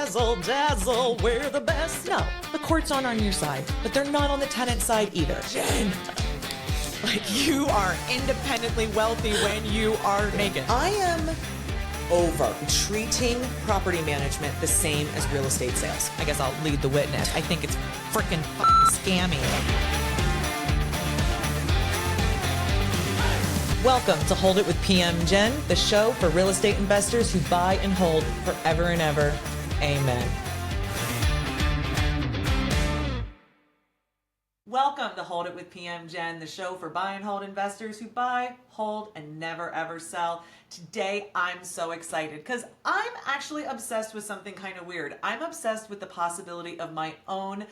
razzle dazzle, we're the best. No, the courts aren't on your side, but they're not on the tenant side either. Jen, Like, you are independently wealthy when you are naked. I am over treating property management the same as real estate sales. I guess I'll lead the witness. I think it's freaking scammy. Welcome to Hold It with PM Jen, the show for real estate investors who buy and hold forever and ever. Amen. Welcome to Hold It with PM Jen, the show for buy and hold investors who buy, hold, and never ever sell. Today, I'm so excited because I'm actually obsessed with something kind of weird. I'm obsessed with the possibility of my own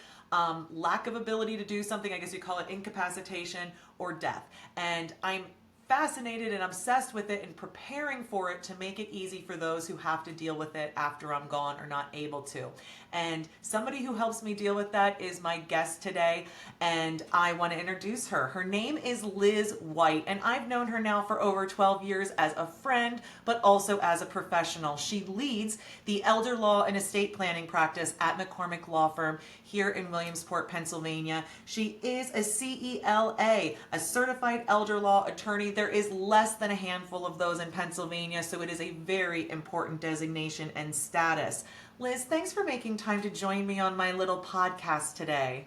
lack of ability to do something. I guess you call it incapacitation or death. And I'm fascinated and obsessed with it and preparing for it to make it easy for those who have to deal with it after I'm gone or not able to. And somebody who helps me deal with that is my guest today, and I want to introduce her. Her name is Liz White, and I've known her now for over 12 years as a friend, but also as a professional. She leads the elder law and estate planning practice at McCormick Law Firm here in Williamsport, Pennsylvania. She is a CELA, a certified elder law attorney. There is less than a handful of those in Pennsylvania, so it is a very important designation and status. Liz, thanks for making time to join me on my little podcast today.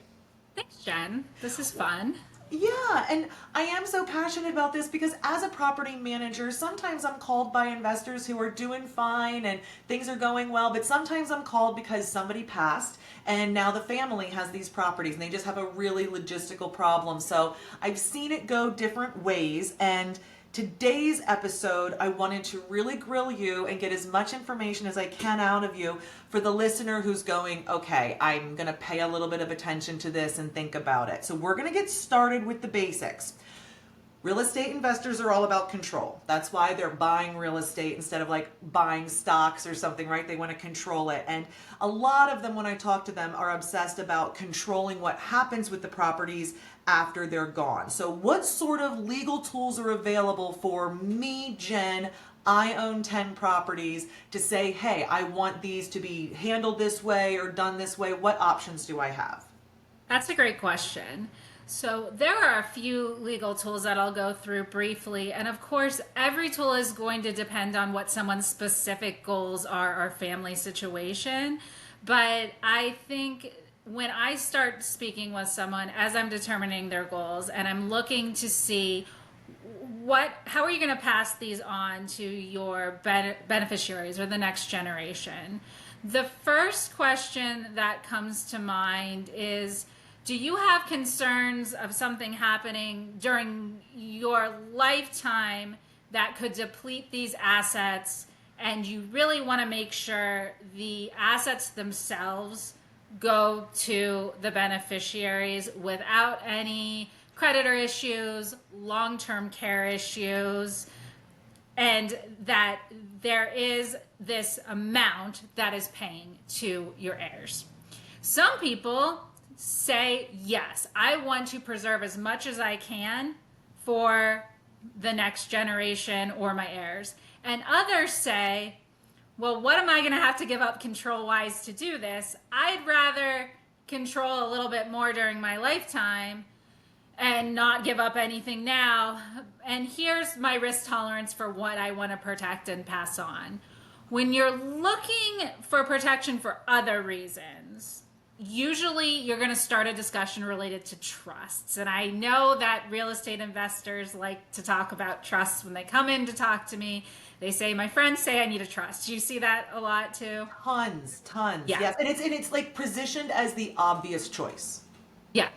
Thanks, Jen. This is fun. Yeah, and I am so passionate about this because as a property manager, sometimes I'm called by investors who are doing fine and things are going well, but sometimes I'm called because somebody passed and now the family has these properties and they just have a really logistical problem. So I've seen it go different ways, and today's episode, I wanted to really grill you and get as much information as I can out of you for the listener who's going, okay, I'm going to pay a little bit of attention to this and think about it. So we're going to get started with the basics. Real estate investors are all about control. That's why they're buying real estate instead of like buying stocks or something, right? They want to control it. And a lot of them, when I talk to them, are obsessed about controlling what happens with the properties after they're gone. So what sort of legal tools are available for me, Jen? I own 10 properties to say, hey, I want these to be handled this way or done this way. What options do I have? That's a great question. So there are a few legal tools that I'll go through briefly. And of course, every tool is going to depend on what someone's specific goals are or family situation. But I think when I start speaking with someone as I'm determining their goals and I'm looking to see how are you going to pass these on to your beneficiaries or the next generation? The first question that comes to mind is, do you have concerns of something happening during your lifetime that could deplete these assets, and you really want to make sure the assets themselves go to the beneficiaries without any creditor issues, long-term care issues, and that there is this amount that is paying to your heirs? Some people say, yes, I want to preserve as much as I can for the next generation or my heirs. And others say, well, what am I going to have to give up control-wise to do this? I'd rather control a little bit more during my lifetime and not give up anything now. And here's my risk tolerance for what I want to protect and pass on. When you're looking for protection for other reasons, usually you're going to start a discussion related to trusts. And I know that real estate investors like to talk about trusts when they come in to talk to me. They say, my friends say I need a trust. Do you see that a lot too? Tons. Yeah. Yes. And it's like positioned as the obvious choice. Yeah.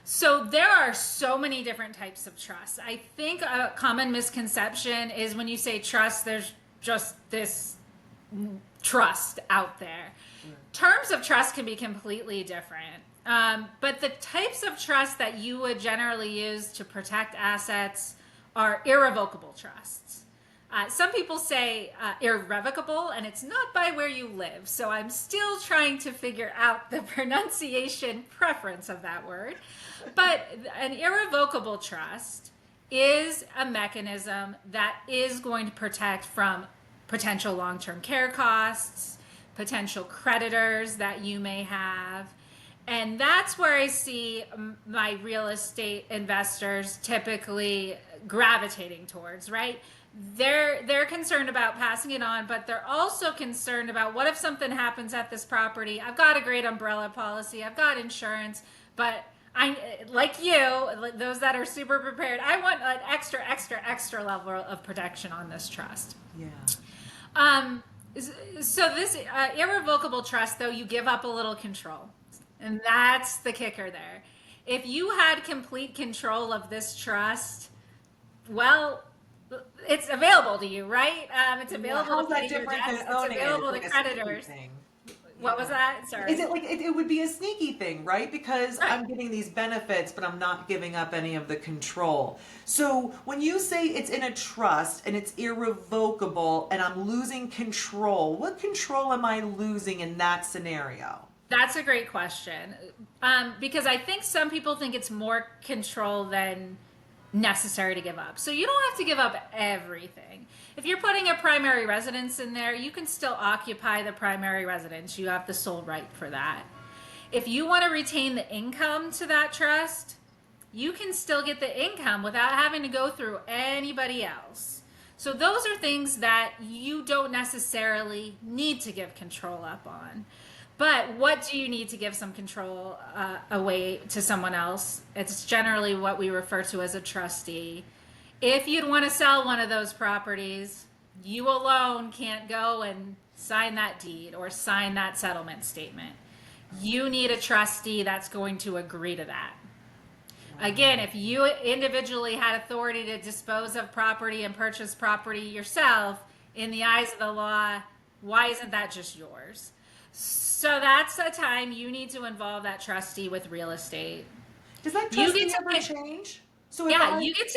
So there are so many different types of trusts. I think a common misconception is when you say trust, there's just this trust out there. Terms of trust can be completely different. But the types of trust that you would generally use to protect assets are irrevocable trusts. Some people say irrevocable, and it's not by where you live. So I'm still trying to figure out the pronunciation preference of that word. But an irrevocable trust is a mechanism that is going to protect from potential long-term care costs, potential creditors that you may have. And that's where I see my real estate investors typically gravitating towards, right? They're concerned about passing it on, but they're also concerned about, what if something happens at this property? I've got a great umbrella policy, I've got insurance, but I, like you, those that are super prepared, I want an extra level of protection on this trust. Yeah. So this irrevocable trust, though, you give up a little control. And that's the kicker there. If you had complete control of this trust, well, it's available to you, right? It's available How's to that pay your different debts. than owning It's available it? to It's like a sneaky creditors. thing. What was that? Sorry. Is it like it would be a sneaky thing, right? Because Right. I'm getting these benefits, but I'm not giving up any of the control. So when you say it's in a trust and it's irrevocable and I'm losing control, what control am I losing in that scenario? That's a great question. Because I think some people think it's more control than necessary to give up. So you don't have to give up everything. If you're putting a primary residence in there, you can still occupy the primary residence. You have the sole right for that. If you want to retain the income to that trust, you can still get the income without having to go through anybody else. So those are things that you don't necessarily need to give control up on. But what do you need to give some control away to someone else? It's generally what we refer to as a trustee. If you'd want to sell one of those properties, you alone can't go and sign that deed or sign that settlement statement. You need a trustee that's going to agree to that. Again, if you individually had authority to dispose of property and purchase property yourself, in the eyes of the law, why isn't that just yours? So that's the time you need to involve that trustee with real estate. Does that You trustee get to ever pick- change? So Yeah, you get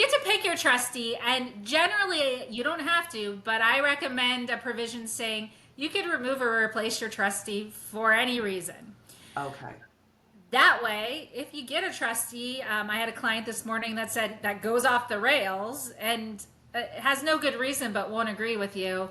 to pick your trustee, and generally you don't have to, but I recommend a provision saying you could remove or replace your trustee for any reason. Okay. That way, if you get a trustee, I had a client this morning that said that goes off the rails and has no good reason but won't agree with you,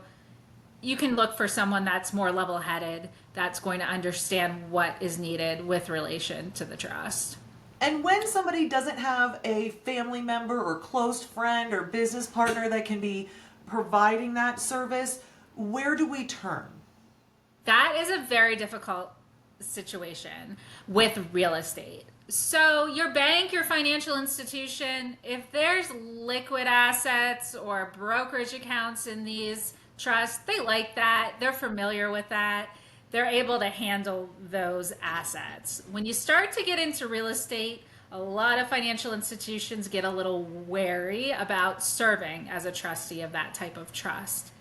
you can look for someone that's more level-headed, that's going to understand what is needed with relation to the trust. And when somebody doesn't have a family member or close friend or business partner that can be providing that service, where do we turn? That is a very difficult situation with real estate. So your bank, your financial institution, if there's liquid assets or brokerage accounts in these trusts, they like that. They're familiar with that. They're able to handle those assets. When you start to get into real estate, a lot of financial institutions get a little wary about serving as a trustee of that type of trust.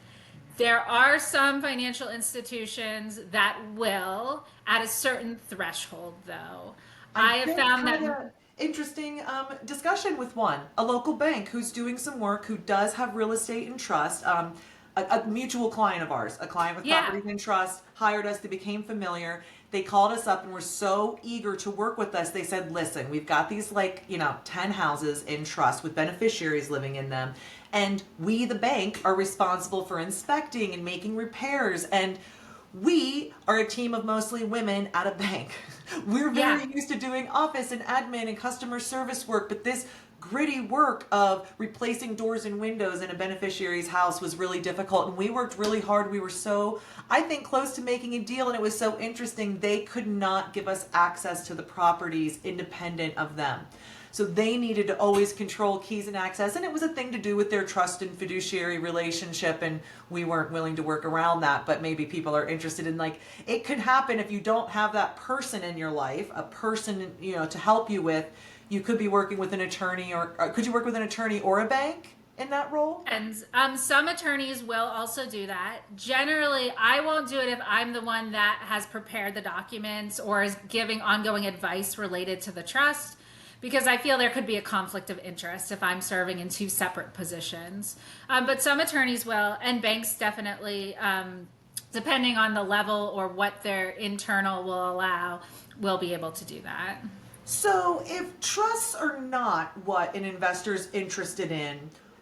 There are some financial institutions that will, at a certain threshold, though. I have found that interesting discussion with a local bank who's doing some work, who does have real estate and trust. A mutual client of ours, a client with properties in trust, hired us. They became familiar. They called us up and were so eager to work with us. They said, listen, we've got these 10 houses in trust with beneficiaries living in them. And we, the bank, are responsible for inspecting and making repairs. And we are a team of mostly women at a bank. We're very used to doing office and admin and customer service work, but this gritty work of replacing doors and windows in a beneficiary's house was really difficult, and we worked really hard. We were so, I think, close to making a deal, and it was so interesting. They could not give us access to the properties independent of them. So they needed to always control keys and access, and it was a thing to do with their trust and fiduciary relationship, and we weren't willing to work around that. But maybe people are interested in, it could happen if you don't have that person in your life, a person, to help you with. You could be working with an attorney, or could you work with an attorney or a bank in that role? And some attorneys will also do that. Generally, I won't do it if I'm the one that has prepared the documents or is giving ongoing advice related to the trust, because I feel there could be a conflict of interest if I'm serving in two separate positions. But some attorneys will, and banks definitely, depending on the level or what their internal will allow, will be able to do that. So if trusts are not what an investor's interested in,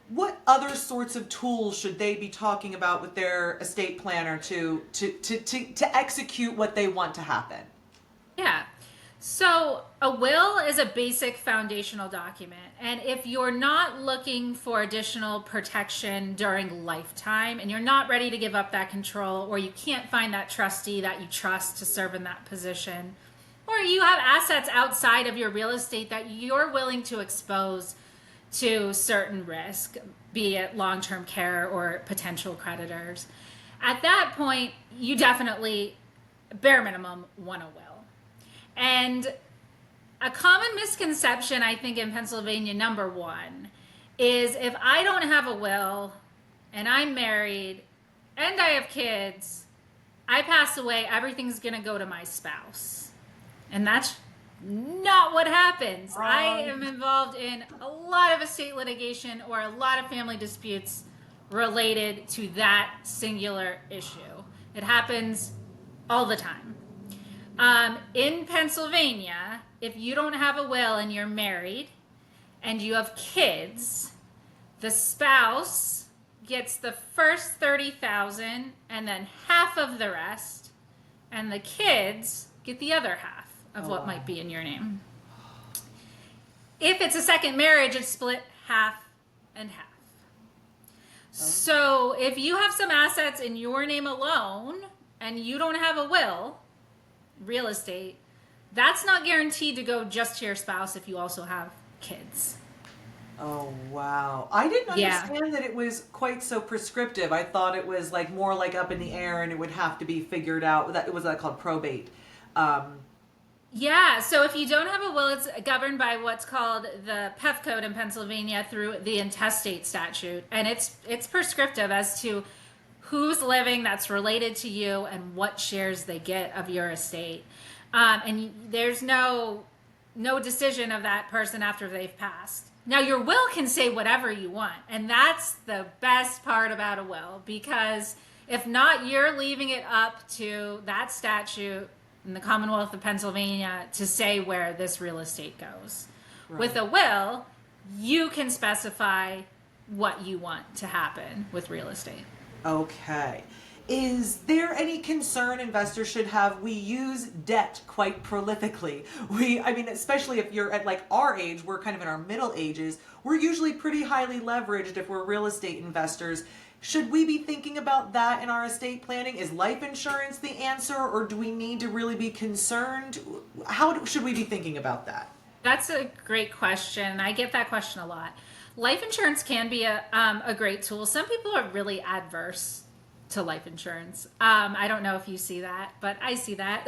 what other sorts of tools should they be talking about with their estate planner to execute what they want to happen? Yeah. So a will is a basic foundational document. And if you're not looking for additional protection during lifetime and you're not ready to give up that control, or you can't find that trustee that you trust to serve in that position, or you have assets outside of your real estate that you're willing to expose to certain risk, be it long-term care or potential creditors, at that point, you definitely, bare minimum, want a will. And a common misconception, I think, in Pennsylvania, number one, is if I don't have a will and I'm married and I have kids, I pass away, everything's going to go to my spouse. And that's not what happens. Wrong. I am involved in a lot of estate litigation or a lot of family disputes related to that singular issue. It happens all the time. In Pennsylvania, if you don't have a will and you're married and you have kids, the spouse gets the first $30,000 and then half of the rest, and the kids get the other half of what might be in your name. If it's a second marriage, it's split half and half. So if you have some assets in your name alone and you don't have a will, real estate, that's not guaranteed to go just to your spouse if you also have kids. Oh, wow. I didn't understand that it was quite so prescriptive. I thought it was like more like up in the air and it would have to be figured out. That was called probate. Yeah, so if you don't have a will, it's governed by what's called the PEF code in Pennsylvania through the intestate statute. And it's prescriptive as to who's living that's related to you and what shares they get of your estate. And there's no decision of that person after they've passed. Now, your will can say whatever you want. And that's the best part about a will, because if not, you're leaving it up to that statute in the Commonwealth of Pennsylvania to say where this real estate goes. Right. With a will, you can specify what you want to happen with real estate. Okay. Is there any concern investors should have? We use debt quite prolifically. Especially if you're at like our age, we're kind of in our middle ages, we're usually pretty highly leveraged if we're real estate investors. Should we be thinking about that in our estate planning? Is life insurance the answer, or do we need to really be concerned? Should we be thinking about that? That's a great question. I get that question a lot. Life insurance can be a great tool. Some people are really adverse to life insurance. I don't know if you see that, but I see that.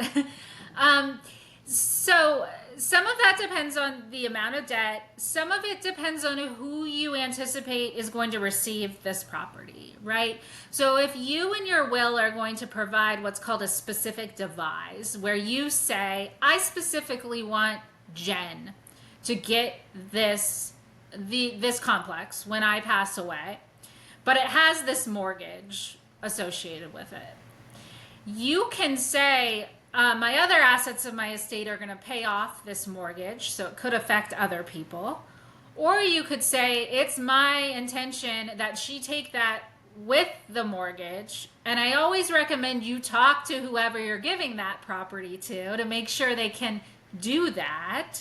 So some of that depends on the amount of debt. Some of it depends on who you anticipate is going to receive this property, right? So if you and your will are going to provide what's called a specific devise, where you say, I specifically want Jen to get this complex when I pass away, but it has this mortgage associated with it. You can say, my other assets of my estate are going to pay off this mortgage, so it could affect other people. Or you could say, it's my intention that she take that with the mortgage, and I always recommend you talk to whoever you're giving that property to make sure they can do that.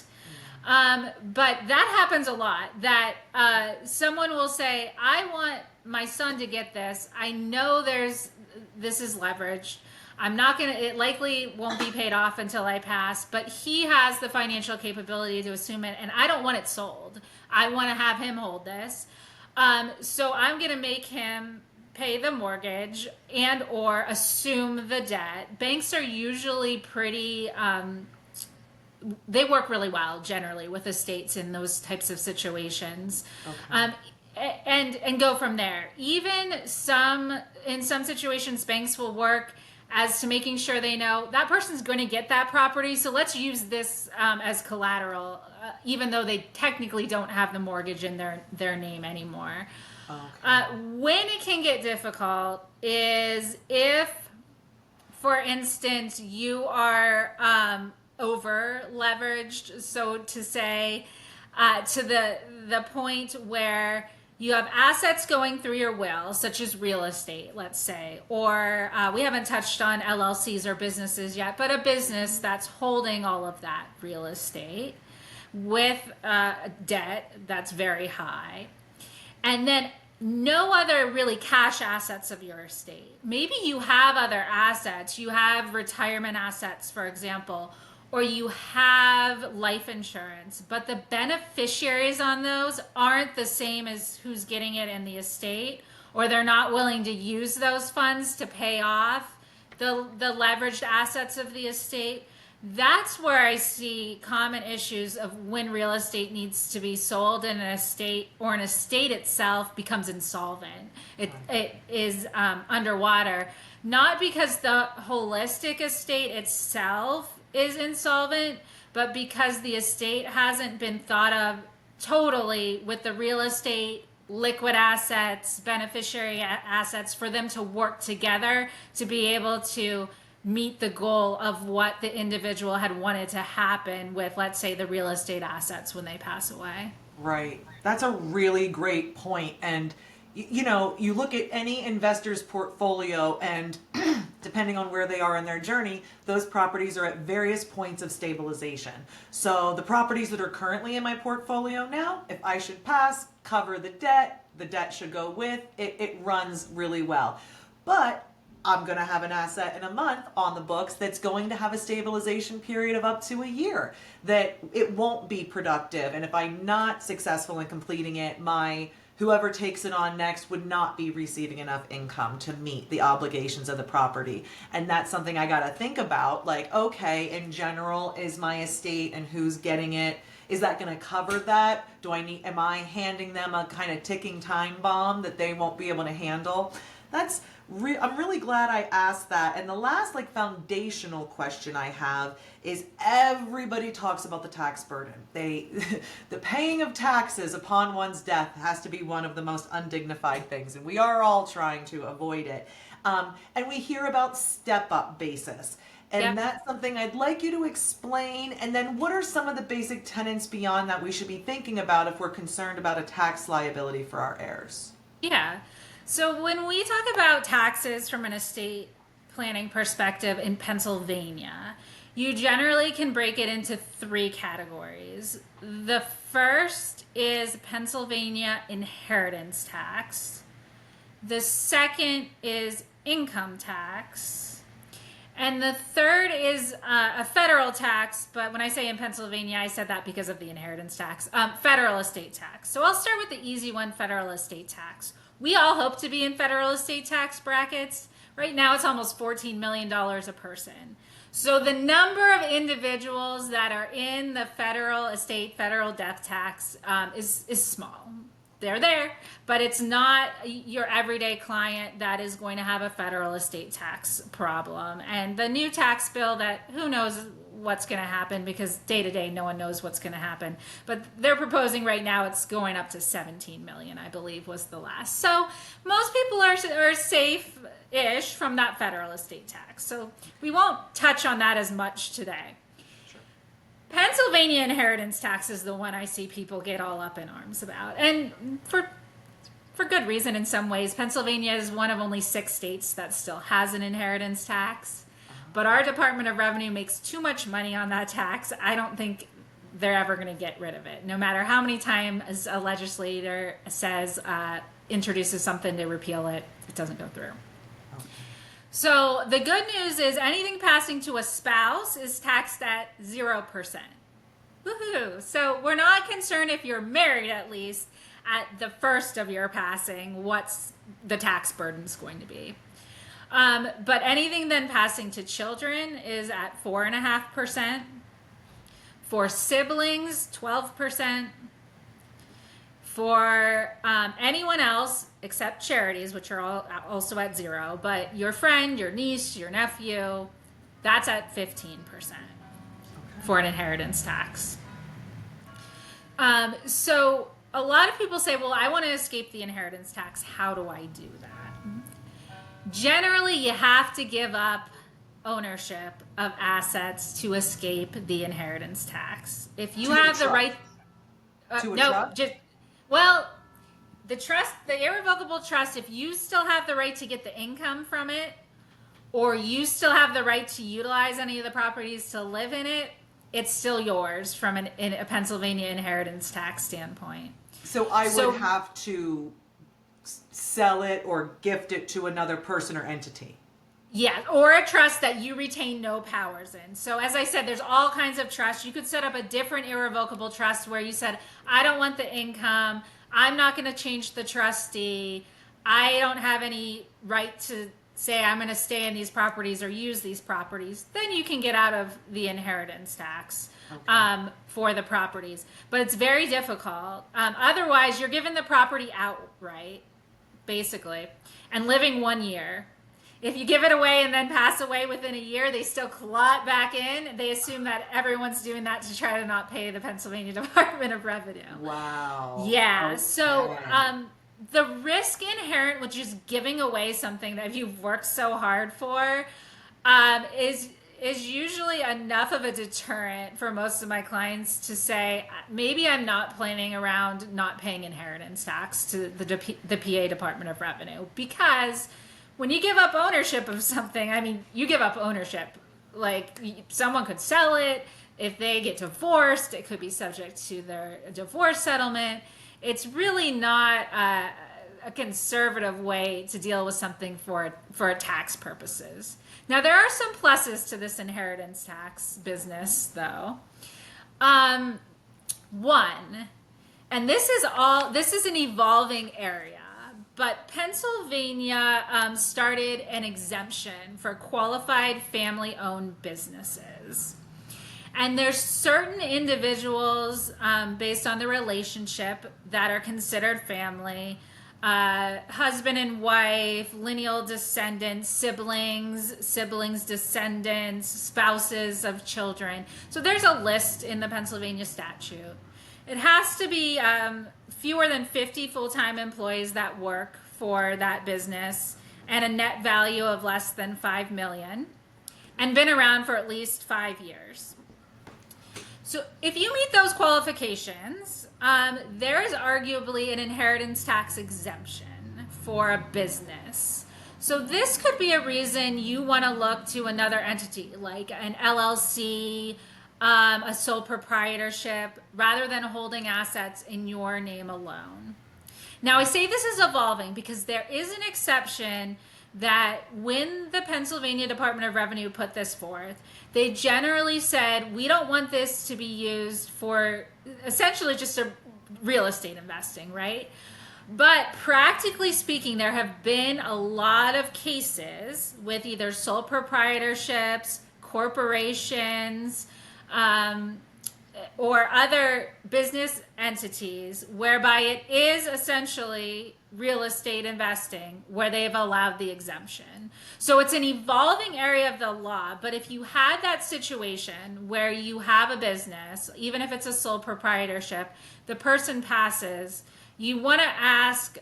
But that happens a lot, that someone will say, I want my son to get this. I know this is leveraged. It likely won't be paid off until I pass, but he has the financial capability to assume it, and I don't want it sold. I want to have him hold this. So I'm going to make him pay the mortgage and or assume the debt. Banks are usually pretty, they work really well generally with estates in those types of situations. Okay. And go from there. Even in some situations, banks will work as to making sure they know that person's going to get that property, so let's use this as collateral, even though they technically don't have the mortgage in their name anymore. Okay. When it can get difficult is if, for instance, you are over leveraged, so to say, to the point where you have assets going through your will, such as real estate, let's say, or we haven't touched on LLCs or businesses yet, but a business that's holding all of that real estate with debt that's very high. And then no other really cash assets of your estate. Maybe you have other assets. You have retirement assets, for example, or you have life insurance, but the beneficiaries on those aren't the same as who's getting it in the estate, or they're not willing to use those funds to pay off the leveraged assets of the estate. That's where I see common issues of when real estate needs to be sold and an estate or an estate itself becomes insolvent. It is underwater, not because the holistic estate itself is insolvent, but because the estate hasn't been thought of totally with the real estate, liquid assets, beneficiary assets for them to work together to be able to meet the goal of what the individual had wanted to happen with, let's say, the real estate assets when they pass away. Right. That's a really great point. And, you know, you look at any investor's portfolio and depending on where they are in their journey, those properties are at various points of stabilization. So the properties that are currently in my portfolio now, if I should pass, cover the debt should go with it. It runs really well. But I'm going to have an asset in a month on the books that's going to have a stabilization period of up to a year, that it won't be productive. And if I'm not successful in completing it, whoever takes it on next would not be receiving enough income to meet the obligations of the property. And that's something I got to think about. Like, okay, in general, is my estate and who's getting it, is that going to cover that? Am I handing them a kind of ticking time bomb that they won't be able to handle? I'm really glad I asked that. And the last foundational question I have is, everybody talks about the tax burden. The paying of taxes upon one's death has to be one of the most undignified things, and we are all trying to avoid it. And we hear about step-up basis. And Yep. That's something I'd like you to explain. And then what are some of the basic tenets beyond that we should be thinking about if we're concerned about a tax liability for our heirs? Yeah. So when we talk about taxes from an estate planning perspective in Pennsylvania, you generally can break it into 3 categories. The first is Pennsylvania inheritance tax. The second is income tax. And the third is a federal tax, but when I say in Pennsylvania, I said that because of the inheritance tax, federal estate tax. So I'll start with the easy one, federal estate tax. We all hope to be in federal estate tax brackets. Right now, it's almost $14 million a person. So the number of individuals that are in the federal estate, federal death tax is small. They're there, but it's not your everyday client that is going to have a federal estate tax problem. And the new tax bill that who knows what's going to happen, because day to day no one knows what's going to happen, but they're proposing right now it's going up to 17 million, I believe was the last. So most people are safe-ish from that federal estate tax. So we won't touch on that as much today. Pennsylvania inheritance tax is the one I see people get all up in arms about, and for good reason in some ways. Pennsylvania is one of only 6 states that still has an inheritance tax, but our Department of Revenue makes too much money on that tax. I don't think they're ever going to get rid of it. No matter how many times a legislator introduces something to repeal it, it doesn't go through. So the good news is anything passing to a spouse is taxed at 0%. Woohoo! So we're not concerned if you're married, at least at the first of your passing, what's the tax burden's going to be. But anything then passing to children is at 4.5%. For siblings, 12%. For anyone else except charities, which are all also at 0, but your friend, your niece, your nephew, that's at 15% for an inheritance tax. So a lot of people say, well, I want to escape the inheritance tax. How do I do that? Generally, you have to give up ownership of assets to escape the inheritance tax. If you have the right... To a truck? Well, the irrevocable trust, if you still have the right to get the income from it, or you still have the right to utilize any of the properties to live in it, it's still yours from in a Pennsylvania inheritance tax standpoint. So I would have to sell it or gift it to another person or entity. Yeah, or a trust that you retain no powers in. So as I said, there's all kinds of trusts. You could set up a different irrevocable trust where you said, I don't want the income. I'm not going to change the trustee. I don't have any right to say I'm going to stay in these properties or use these properties. Then you can get out of the inheritance tax for the properties. But it's very difficult. Otherwise, you're given the property outright, basically, and living 1 year. If you give it away and then pass away within a year, they still clot back in. They assume that everyone's doing that to try to not pay the Pennsylvania Department of Revenue. Wow. Yeah. Okay. So the risk inherent with just giving away something that you've worked so hard for is usually enough of a deterrent for most of my clients to say, maybe I'm not planning around not paying inheritance tax to the PA Department of Revenue. Because when you give up ownership of something, I mean, you give up ownership. Like, someone could sell it. If they get divorced, it could be subject to their divorce settlement. It's really not a conservative way to deal with something for tax purposes. Now, there are some pluses to this inheritance tax business, though. One, and this is an evolving area, but Pennsylvania started an exemption for qualified family-owned businesses. And there's certain individuals, based on the relationship, that are considered family. Husband and wife, lineal descendants, siblings, descendants, spouses of children. So there's a list in the Pennsylvania statute. It has to be fewer than 50 full-time employees that work for that business and a net value of less than $5 million and been around for at least 5 years. So if you meet those qualifications, there is arguably an inheritance tax exemption for a business. So this could be a reason you want to look to another entity like an LLC, a sole proprietorship, rather than holding assets in your name alone. Now, I say this is evolving because there is an exception that when the Pennsylvania Department of Revenue put this forth, they generally said, we don't want this to be used for essentially just a real estate investing, right? But practically speaking, there have been a lot of cases with either sole proprietorships, corporations, or other business entities whereby it is essentially real estate investing where they've allowed the exemption. So it's an evolving area of the law, but if you had that situation where you have a business, even if it's a sole proprietorship, the person passes, you want to ask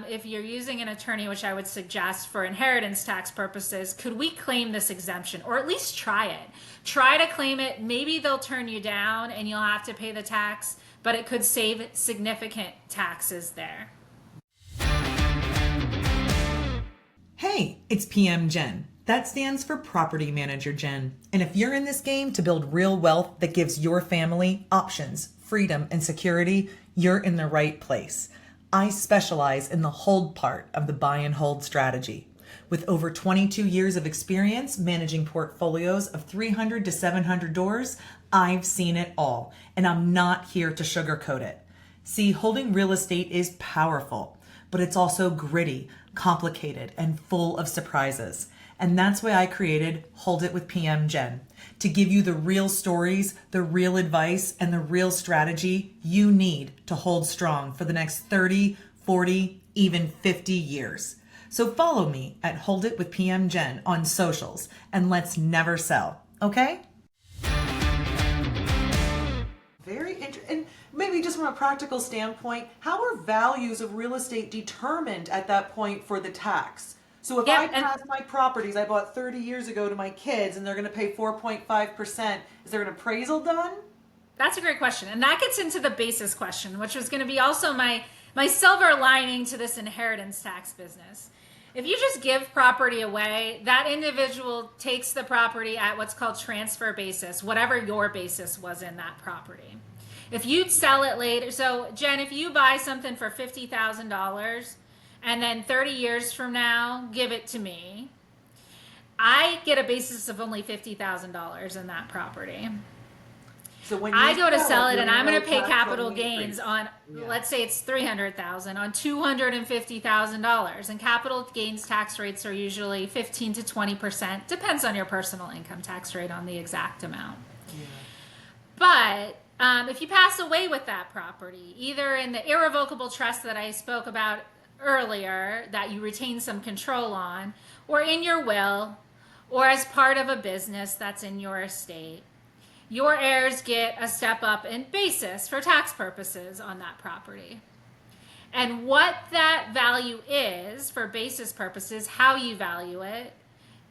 if you're using an attorney, which I would suggest for inheritance tax purposes, could we claim this exemption or at least try it? Try to claim it. Maybe they'll turn you down and you'll have to pay the tax, but it could save significant taxes there. Hey, it's PM Jen. That stands for Property Manager Jen. And if you're in this game to build real wealth that gives your family options, freedom, and security, you're in the right place. I specialize in the hold part of the buy and hold strategy. With over 22 years of experience managing portfolios of 300 to 700 doors, I've seen it all, and I'm not here to sugarcoat it. See, holding real estate is powerful, but it's also gritty, complicated, and full of surprises. And that's why I created Hold It with PM Jen, to give you the real stories, the real advice, and the real strategy you need to hold strong for the next 30, 40, even 50 years. So follow me at Hold It with PM Jen on socials, and let's never sell, okay? Very interesting. And maybe just from a practical standpoint, how are values of real estate determined at that point for the tax? So if I pass my properties I bought 30 years ago to my kids and they're going to pay 4.5%, is there an appraisal done? That's a great question. And that gets into the basis question, which was going to be also my my silver lining to this inheritance tax business. If you just give property away, that individual takes the property at what's called transfer basis, whatever your basis was in that property. If you sell it later, so Jen, if you buy something for $50,000 and then 30 years from now, give it to me, I get a basis of only $50,000 in that property. So when I go to sell it and I'm going to pay tax capital on the gains increase. on, let's say it's $300,000 on $250,000, and capital gains tax rates are usually 15 to 20%. Depends on your personal income tax rate on the exact amount. Yeah. But if you pass away with that property, either in the irrevocable trust that I spoke about earlier that you retain some control on, or in your will, or as part of a business that's in your estate, your heirs get a step up in basis for tax purposes on that property. And what that value is for basis purposes, how you value it,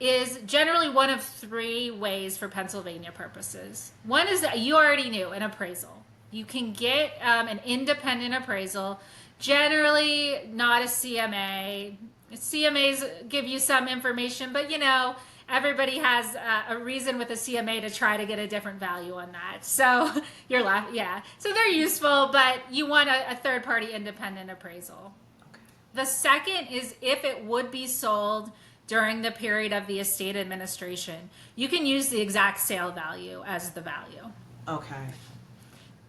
is generally one of three ways for Pennsylvania purposes. One is that you already knew, an appraisal. You can get an independent appraisal, generally not a CMA. CMAs give you some information, but you know, everybody has a reason with a CMA to try to get a different value on that. So you're laughing, yeah. So they're useful, but you want a third-party independent appraisal. Okay. The second is if it would be sold during the period of the estate administration, you can use the exact sale value as the value. Okay.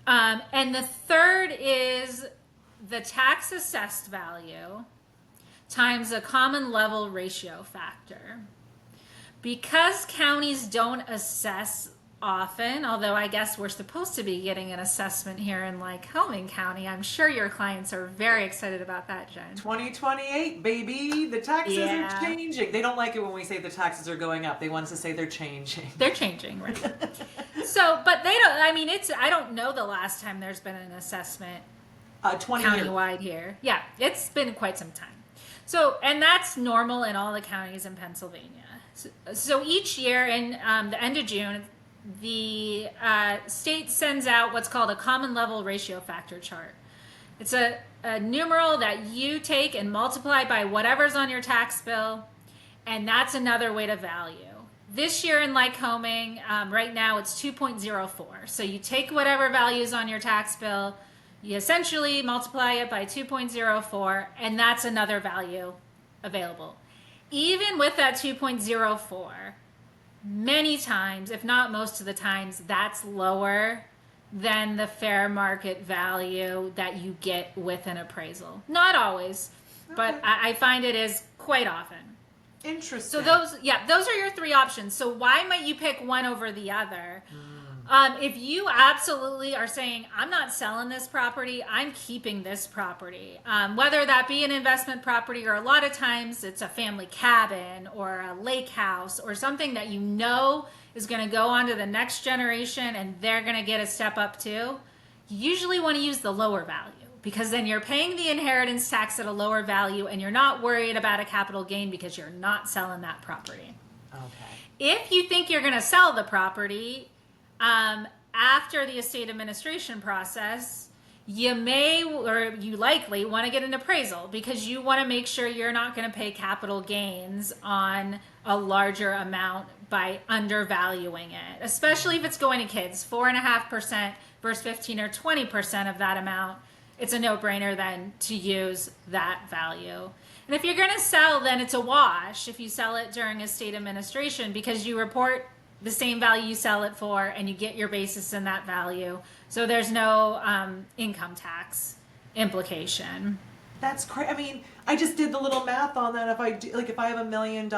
And the third is the tax assessed value times a common level ratio factor. Because counties don't assess often, although I guess we're supposed to be getting an assessment here in 𝐬𝐻PJ County. I'm sure your clients are very excited about that, Jen. 2028, baby. The taxes Yeah. are changing. They don't like it when we say the taxes are going up. They want us to say they're changing. They're changing, right? So, but they don't, I mean, I don't know the last time there's been an assessment 20 years. countywide here. Yeah, it's been quite some time. So, and that's normal in all the counties in Pennsylvania. So each year in the end of June, the state sends out what's called a common level ratio factor chart. It's a numeral that you take and multiply by whatever's on your tax bill, and that's another way to value. This year in Lycoming, right now it's 2.04. So you take whatever value is on your tax bill, you essentially multiply it by 2.04, and that's another value available. Even with that 2.04, many times, if not most of the times, that's lower than the fair market value that you get with an appraisal. Not always, but Okay. I find it is quite often. Interesting. So those are your three options. So why might you pick one over the other? If you absolutely are saying, I'm not selling this property, I'm keeping this property, whether that be an investment property or a lot of times it's a family cabin or a lake house or something that you know is going to go on to the next generation and they're going to get a step up too, you usually want to use the lower value because then you're paying the inheritance tax at a lower value and you're not worried about a capital gain because you're not selling that property. Okay. If you think you're going to sell the property, after the estate administration process, you may or you likely want to get an appraisal because you want to make sure you're not going to pay capital gains on a larger amount by undervaluing it, especially if it's going to kids. 4.5% versus 15 or 20% of that amount, it's a no-brainer then to use that value. And if you're going to sell, then it's a wash if you sell it during estate administration because you report the same value you sell it for and you get your basis in that value. So there's no income tax implication. That's crazy. I mean, I just did the little math on that. If I have $1 million in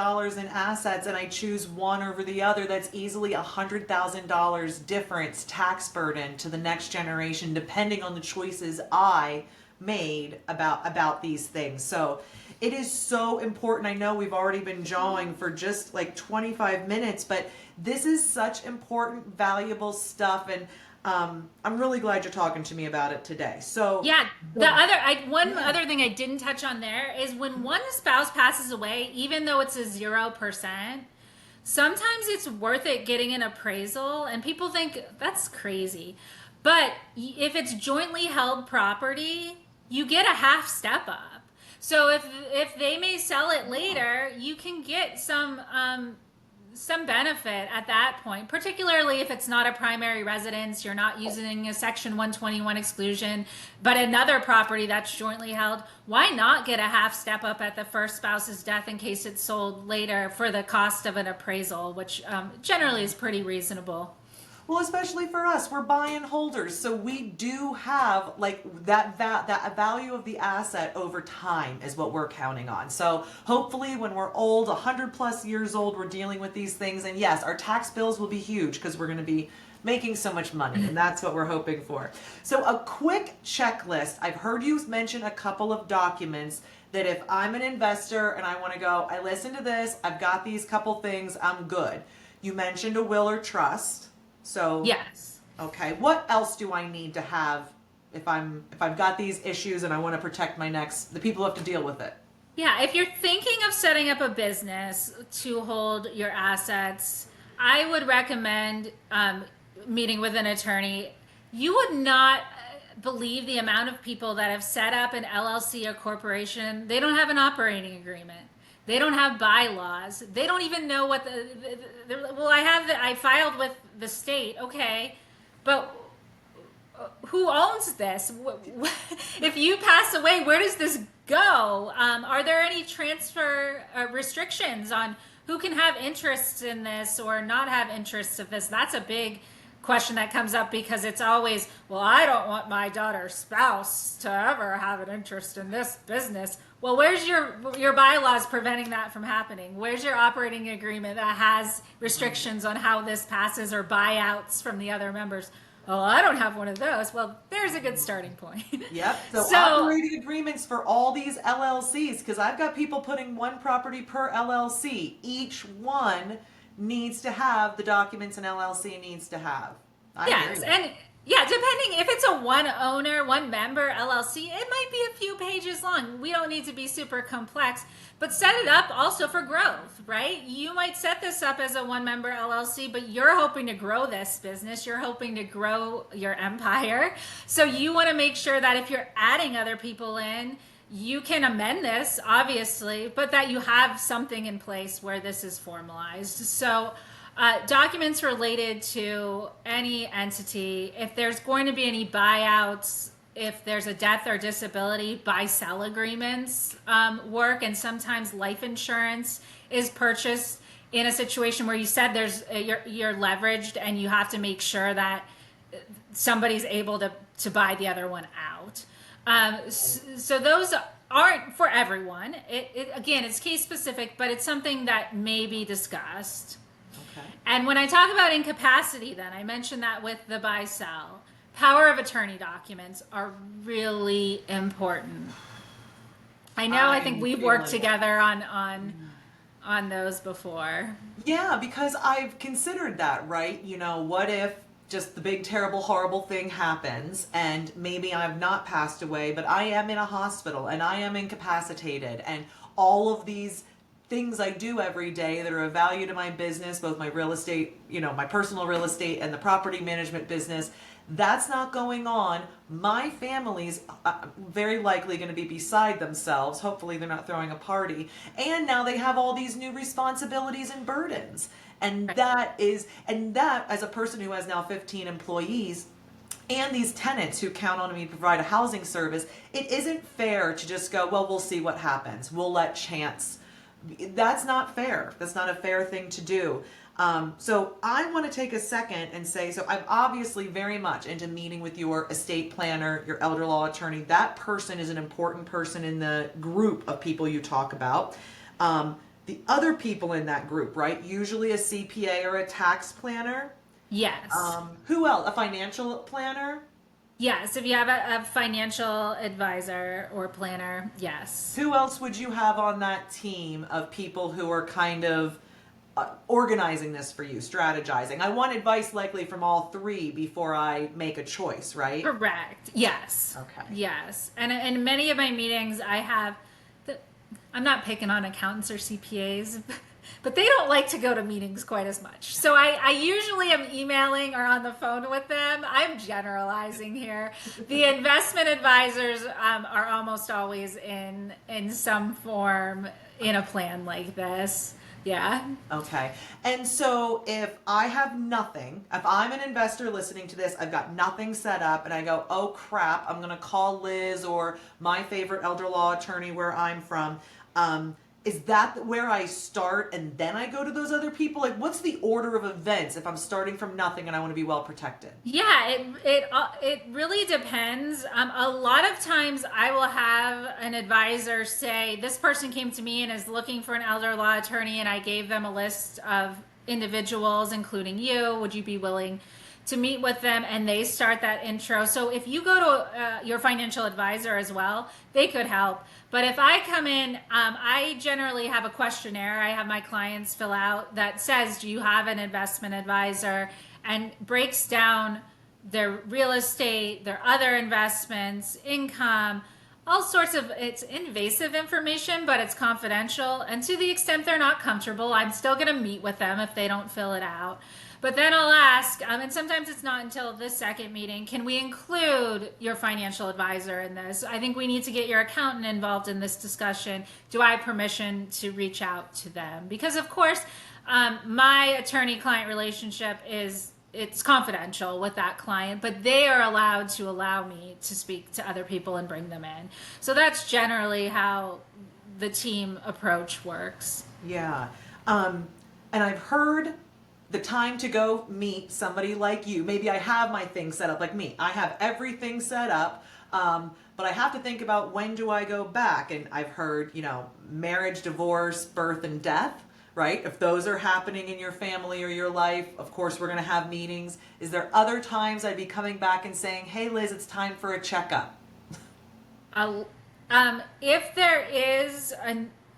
assets and I choose one over the other, that's easily $100,000 difference tax burden to the next generation, depending on the choices I made about these things. So it is so important. I know we've already been jawing for just 25 minutes, but this is such important, valuable stuff, and I'm really glad you're talking to me about it today. So yeah, other thing I didn't touch on there is when one spouse passes away, even though it's a 0%, sometimes it's worth it getting an appraisal, and people think that's crazy. But if it's jointly held property, you get a half step up. So if they may sell it later, you can get some benefit at that point, particularly if it's not a primary residence, you're not using a Section 121 exclusion, but another property that's jointly held. Why not get a half step up at the first spouse's death in case it's sold later for the cost of an appraisal, which generally is pretty reasonable. Well, especially for us, we're buy and holders, so we do have like that value of the asset over time is what we're counting on. So hopefully when we're old, 100 plus years old, we're dealing with these things, and yes, our tax bills will be huge because we're going to be making so much money, and that's what we're hoping for. So a quick checklist. I've heard you mention a couple of documents that if I'm an investor and I want to go, I listened to this, I've got these couple things, I'm good. You mentioned a will or trust. So yes. Okay. What else do I need to have if I've got these issues and I want to protect the people who have to deal with it? Yeah, if you're thinking of setting up a business to hold your assets, I would recommend meeting with an attorney. You would not believe the amount of people that have set up an LLC or corporation. They don't have an operating agreement. They don't have bylaws. They don't even know what well, I filed with the state. Okay, but who owns this? If you pass away, where does this go? Are there any transfer restrictions on who can have interests in this or not have interests of this? That's a big question that comes up because it's always, well, I don't want my daughter's spouse to ever have an interest in this business. Well, where's your bylaws preventing that from happening? Where's your operating agreement that has restrictions on how this passes or buyouts from the other members? Oh, I don't have one of those. Well, there's a good starting point. Yep. So operating agreements for all these LLCs, because I've got people putting one property per LLC. Each one needs to have the documents an LLC needs to have. Yes, and yeah, depending if it's a one owner, one member LLC, it might be a few pages long. We don't need to be super complex, but set it up also for growth, right? You might set this up as a one member LLC, but you're hoping to grow this business. You're hoping to grow your empire. So you want to make sure that if you're adding other people in, you can amend this, obviously, but that you have something in place where this is formalized. So documents related to any entity, if there's going to be any buyouts, if there's a death or disability, buy-sell agreements work, and sometimes life insurance is purchased in a situation where you said you're leveraged and you have to make sure that somebody's able to buy the other one out. So those aren't for everyone. Again, it's case specific, but it's something that may be discussed. Okay. And when I talk about incapacity, then I mentioned that with the buy-sell, power of attorney documents are really important. I think we've worked together on those before. Yeah, because I've considered that, right? What if just the big, terrible, horrible thing happens and maybe I've not passed away, but I am in a hospital and I am incapacitated, and all of these things I do every day that are of value to my business, both my real estate, my personal real estate and the property management business, that's not going on. My family's very likely going to be beside themselves. Hopefully they're not throwing a party. And now they have all these new responsibilities and burdens. And that as a person who has now 15 employees and these tenants who count on me to provide a housing service, it isn't fair to just go, well, we'll see what happens. We'll let chance. That's not fair. That's not a fair thing to do. So I want to take a second and say, so I'm obviously very much into meeting with your estate planner, your elder law attorney. That person is an important person in the group of people you talk about. The other people in that group, right? Usually a CPA or a tax planner. Yes. Who else? A financial planner? Yes, if you have a financial advisor or planner, yes. Who else would you have on that team of people who are kind of organizing this for you, strategizing? I want advice likely from all three before I make a choice, right? Correct. Yes. Okay. Yes. And in many of my meetings, I'm not picking on accountants or CPAs, but they don't like to go to meetings quite as much. So I usually am emailing or on the phone with them. I'm generalizing here. The investment advisors are almost always in some form in a plan like this. Yeah. Okay. And so if I have nothing, if I'm an investor listening to this, I've got nothing set up and I go, oh crap, I'm going to call Liz or my favorite elder law attorney where I'm from. Is that where I start and then I go to those other people? Like, what's the order of events if I'm starting from nothing and I want to be well protected? Yeah, it really depends. A lot of times I will have an advisor say, this person came to me and is looking for an elder law attorney, and I gave them a list of individuals, including you. Would you be willing to meet with them? And they start that intro. So if you go to your financial advisor as well, they could help. But if I come in, I generally have a questionnaire I have my clients fill out that says, do you have an investment advisor? And breaks down their real estate, their other investments, income, all sorts of, it's invasive information, but it's confidential. And to the extent they're not comfortable, I'm still going to meet with them if they don't fill it out. But then I'll ask, and sometimes it's not until the second meeting, can we include your financial advisor in this? I think we need to get your accountant involved in this discussion. Do I have permission to reach out to them? Because of course, my attorney-client relationship it's confidential with that client, but they are allowed to allow me to speak to other people and bring them in. So that's generally how the team approach works. Yeah. And I've heard the time to go meet somebody like you. Maybe I have my things set up like me. I have everything set up, but I have to think about when do I go back? And I've heard, marriage, divorce, birth, and death, right? If those are happening in your family or your life, of course, we're going to have meetings. Is there other times I'd be coming back and saying, hey, Liz, it's time for a checkup? If there is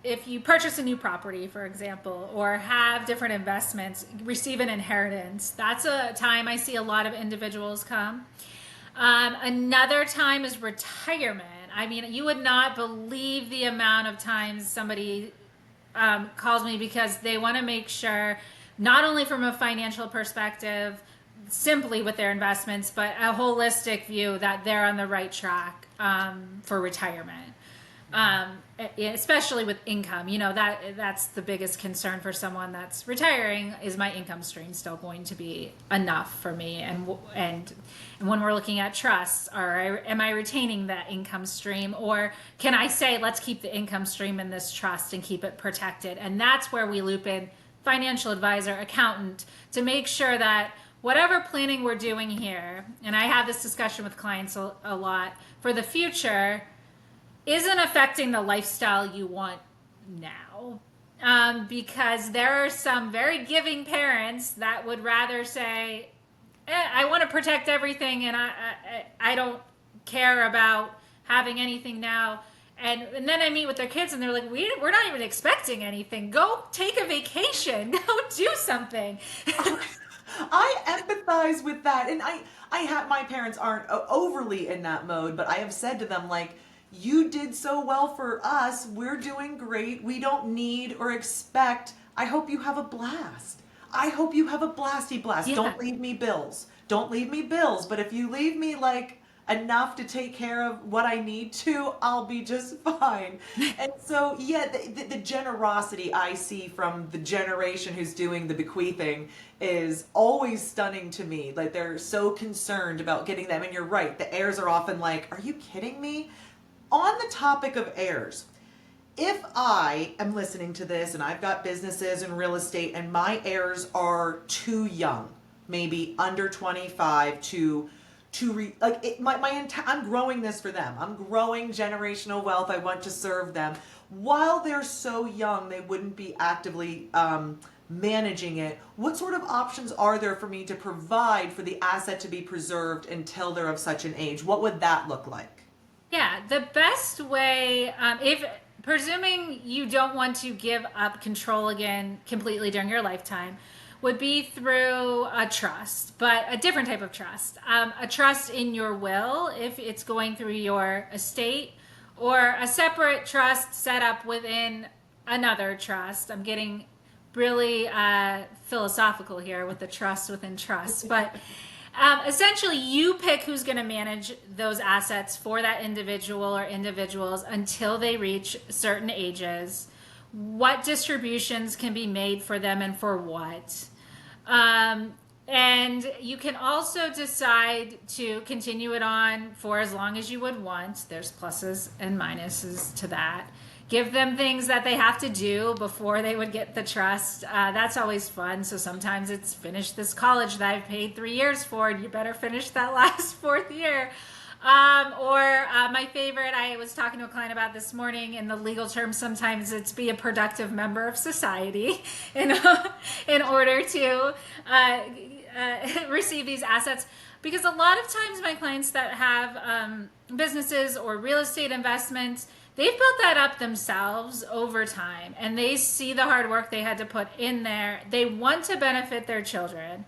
if you purchase a new property, for example, or have different investments, receive an inheritance, that's a time I see a lot of individuals come. Another time is retirement. I mean, you would not believe the amount of times somebody calls me because they want to make sure, not only from a financial perspective, simply with their investments, but a holistic view that they're on the right track for retirement. Especially with income, that's the biggest concern for someone that's retiring. Is my income stream still going to be enough for me? And when we're looking at trusts, am I retaining that income stream, or can I say, let's keep the income stream in this trust and keep it protected? And that's where we loop in financial advisor, accountant, to make sure that whatever planning we're doing here, and I have this discussion with clients a lot, for the future, isn't affecting the lifestyle you want now. Because there are some very giving parents that would rather say, I want to protect everything and I don't care about having anything now. And then I meet with their kids and they're like, we're not even expecting anything. Go take a vacation. Go do something. I empathize with that. And my parents aren't overly in that mode, but I have said to them, like, you did so well for us. We're doing great. We don't need or expect. I hope you have a blast. I hope you have a blasty blast. Yeah. Don't leave me bills. Don't leave me bills. But if you leave me like enough to take care of what I need to, I'll be just fine. And so, yeah, the generosity I see from the generation who's doing the bequeathing is always stunning to me. Like, they're so concerned about getting them. And you're right. The heirs are often like, are you kidding me? On the topic of heirs, if I am listening to this and I've got businesses and real estate and my heirs are too young, maybe under 25 I'm growing this for them. I'm growing generational wealth. I want to serve them. While they're so young, they wouldn't be actively managing it. What sort of options are there for me to provide for the asset to be preserved until they're of such an age? What would that look like? Yeah, the best way, if presuming you don't want to give up control again completely during your lifetime, would be through a trust, but a different type of trust. A trust in your will, if it's going through your estate, or a separate trust set up within another trust. I'm getting really philosophical here with the trust within trust, but essentially you pick who's going to manage those assets for that individual or individuals until they reach certain ages, what distributions can be made for them and for what. And you can also decide to continue it on for as long as you would want. There's pluses and minuses to that. Give them things that they have to do before they would get the trust. That's always fun. So sometimes it's finish this college that I've paid 3 years for, and you better finish that last fourth year. Or my favorite, I was talking to a client about this morning, in the legal terms, sometimes it's be a productive member of society in order to receive these assets. Because a lot of times my clients that have businesses or real estate investments, they've built that up themselves over time, and they see the hard work they had to put in there. They want to benefit their children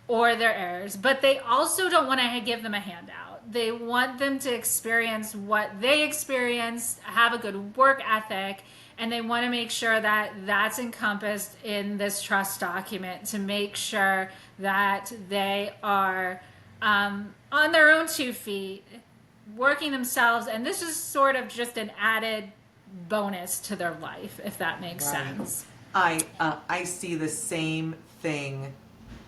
or their heirs, but they also don't want to give them a handout. They want them to experience what they experienced, have a good work ethic, and they want to make sure that that's encompassed in this trust document to make sure that they are on their own 2 feet, working themselves, and this is sort of just an added bonus to their life, if that makes sense. I see the same thing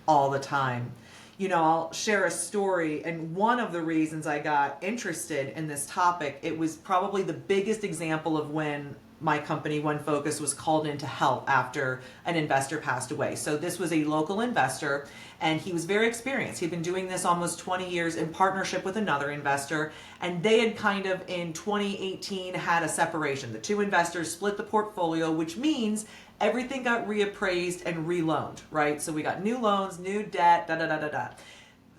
all the time. You know, I'll share a story, and one of the reasons I got interested in this topic, it was probably the biggest example of when my company, One Focus, was called in to help after an investor passed away. So this was a local investor, and he was very experienced. He'd been doing this almost 20 years in partnership with another investor, and they had kind of in 2018 had a separation. The two investors split the portfolio, which means everything got reappraised and reloaned, right? So we got new loans, new debt, da-da-da-da-da.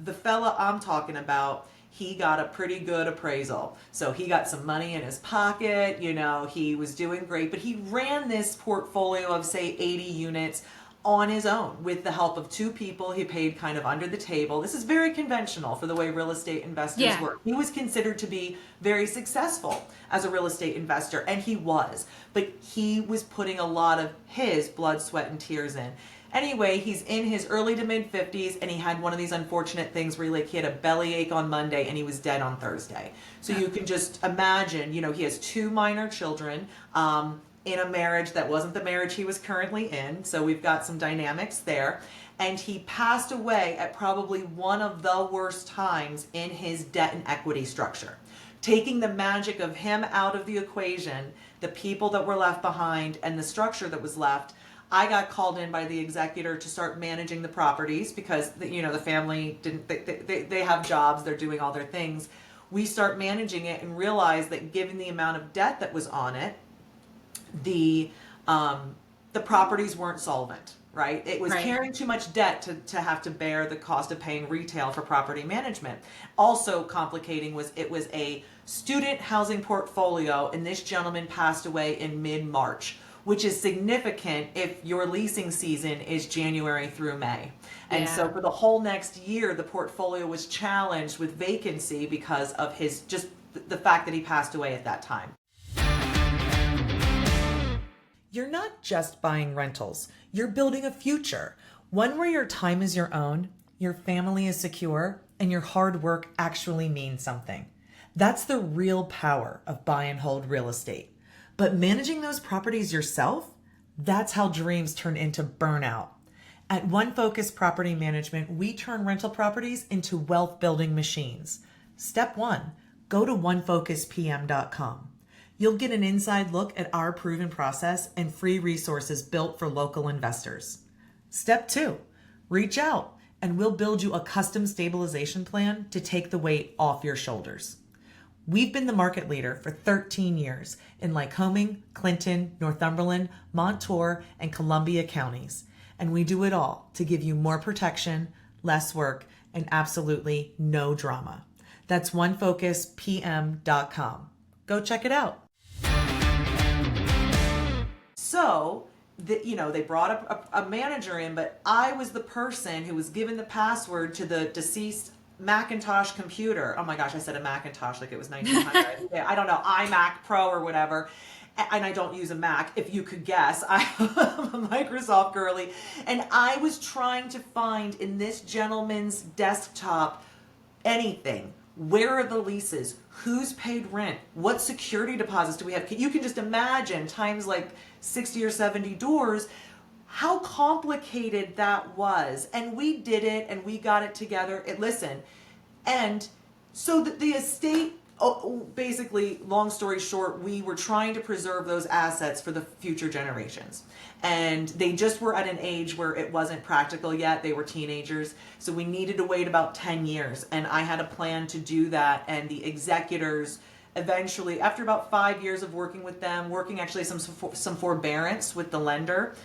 The fella I'm talking about, he got a pretty good appraisal. So he got some money in his pocket, you know, he was doing great, but he ran this portfolio of, say, 80 units on his own with the help of 2 people he paid kind of under the table. This is very conventional for the way real estate investors work. He was considered to be very successful as a real estate investor, and he was, but he was putting a lot of his blood, sweat, and tears in. Anyway, he's in his early to mid 50s, and he had one of these unfortunate things where he had a bellyache on Monday and he was dead on Thursday. So you can just imagine, you know, he has 2 minor children in a marriage that wasn't the marriage he was currently in. So we've got some dynamics there. And he passed away at probably one of the worst times in his debt and equity structure. Taking the magic of him out of the equation, the people that were left behind, and the structure that was left, I got called in by the executor to start managing the properties because the family didn't, they have jobs, they're doing all their things. We start managing it and realize that given the amount of debt that was on it, the properties weren't solvent, right? It was carrying too much debt to have to bear the cost of paying retail for property management. Also complicating was it was a student housing portfolio, and this gentleman passed away in mid-March, which is significant if your leasing season is January through May. And so for the whole next year, the portfolio was challenged with vacancy because of his, just the fact that he passed away at that time. You're not just buying rentals, you're building a future. One where your time is your own, your family is secure, and your hard work actually means something. That's the real power of buy and hold real estate. But managing those properties yourself, that's how dreams turn into burnout. At One Focus Property Management, we turn rental properties into wealth building machines. Step 1, go to onefocuspm.com. You'll get an inside look at our proven process and free resources built for local investors. Step 2, reach out and we'll build you a custom stabilization plan to take the weight off your shoulders. We've been the market leader for 13 years in Lycoming, Clinton, Northumberland, Montour, and Columbia counties. And we do it all to give you more protection, less work, and absolutely no drama. That's onefocuspm.com. Go check it out. So, they brought a manager in, but I was the person who was given the password to the deceased Macintosh computer. Oh my gosh, I said a Macintosh like it was 1900. I don't know, iMac Pro or whatever. and I don't use a Mac, if you could guess. I'm a Microsoft girly. And I was trying to find in this gentleman's desktop anything. Where are the leases? Who's paid rent? What security deposits do we have? You can just imagine times like 60 or 70 doors, how complicated that was. And we did it and we got it together. Listen, and so the estate, basically, long story short, we were trying to preserve those assets for the future generations. And they just were at an age where it wasn't practical yet. They were teenagers. So we needed to wait about 10 years. And I had a plan to do that. And the executors eventually, after about 5 years of working with them, working actually some forbearance with the lender,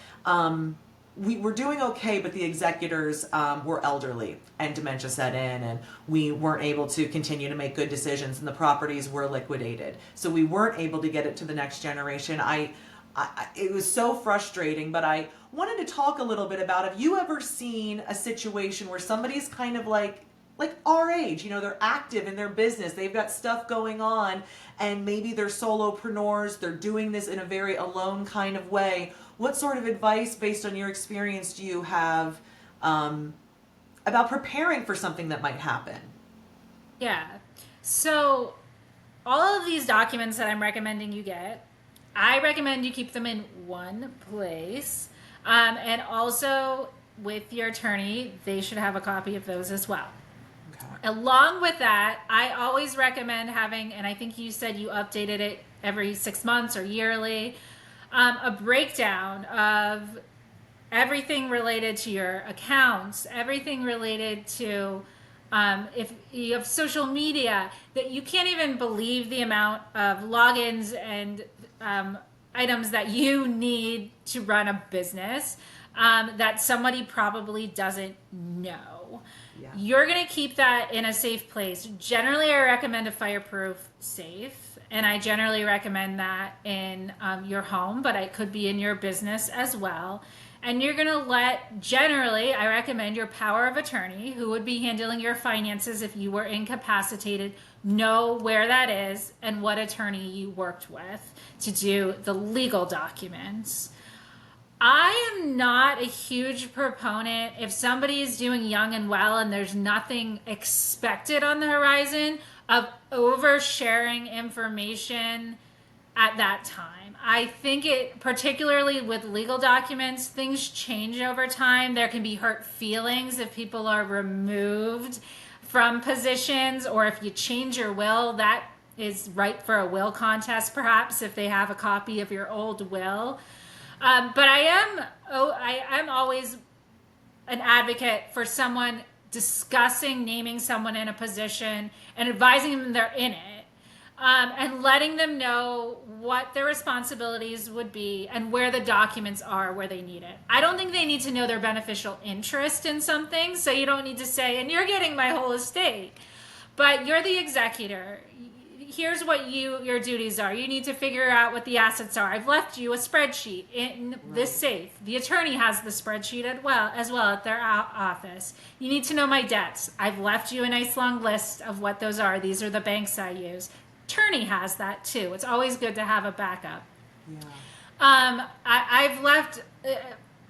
we were doing okay, but the executors were elderly and dementia set in, and we weren't able to continue to make good decisions, and the properties were liquidated. So we weren't able to get it to the next generation. It was so frustrating, but I wanted to talk a little bit about, have you ever seen a situation where somebody's kind of like our age, they're active in their business, they've got stuff going on, and maybe they're solopreneurs, they're doing this in a very alone kind of way. What sort of advice, based on your experience, do you have about preparing for something that might happen? Yeah. So all of these documents that I'm recommending you get, I recommend you keep them in one place. And also with your attorney, they should have a copy of those as well. Okay. Along with that, I always recommend having, and I think you said you updated it every 6 months or yearly, a breakdown of everything related to your accounts, everything related to if you have social media, that you can't even believe the amount of logins and items that you need to run a business that somebody probably doesn't know. Yeah. You're going to keep that in a safe place. Generally, I recommend a fireproof safe. And I generally recommend that in your home, but it could be in your business as well. And you're going to generally, I recommend your power of attorney, who would be handling your finances if you were incapacitated, know where that is and what attorney you worked with to do the legal documents. I am not a huge proponent, if somebody is doing young and well and there's nothing expected on the horizon, of oversharing information at that time. I think it, particularly with legal documents, things change over time. There can be hurt feelings if people are removed from positions, or if you change your will, that is ripe for a will contest, perhaps, if they have a copy of your old will. But I am always an advocate for someone discussing naming someone in a position and advising them they're in it, and letting them know what their responsibilities would be and where the documents are where they need it. I don't think they need to know their beneficial interest in something, so you don't need to say, and you're getting my whole estate, but you're the executor. Here's what your duties are. You need to figure out what the assets are. I've left you a spreadsheet in this safe. The attorney has the spreadsheet as well at their office. You need to know my debts. I've left you a nice long list of what those are. These are the banks I use. Attorney has that too. It's always good to have a backup. Yeah. I've left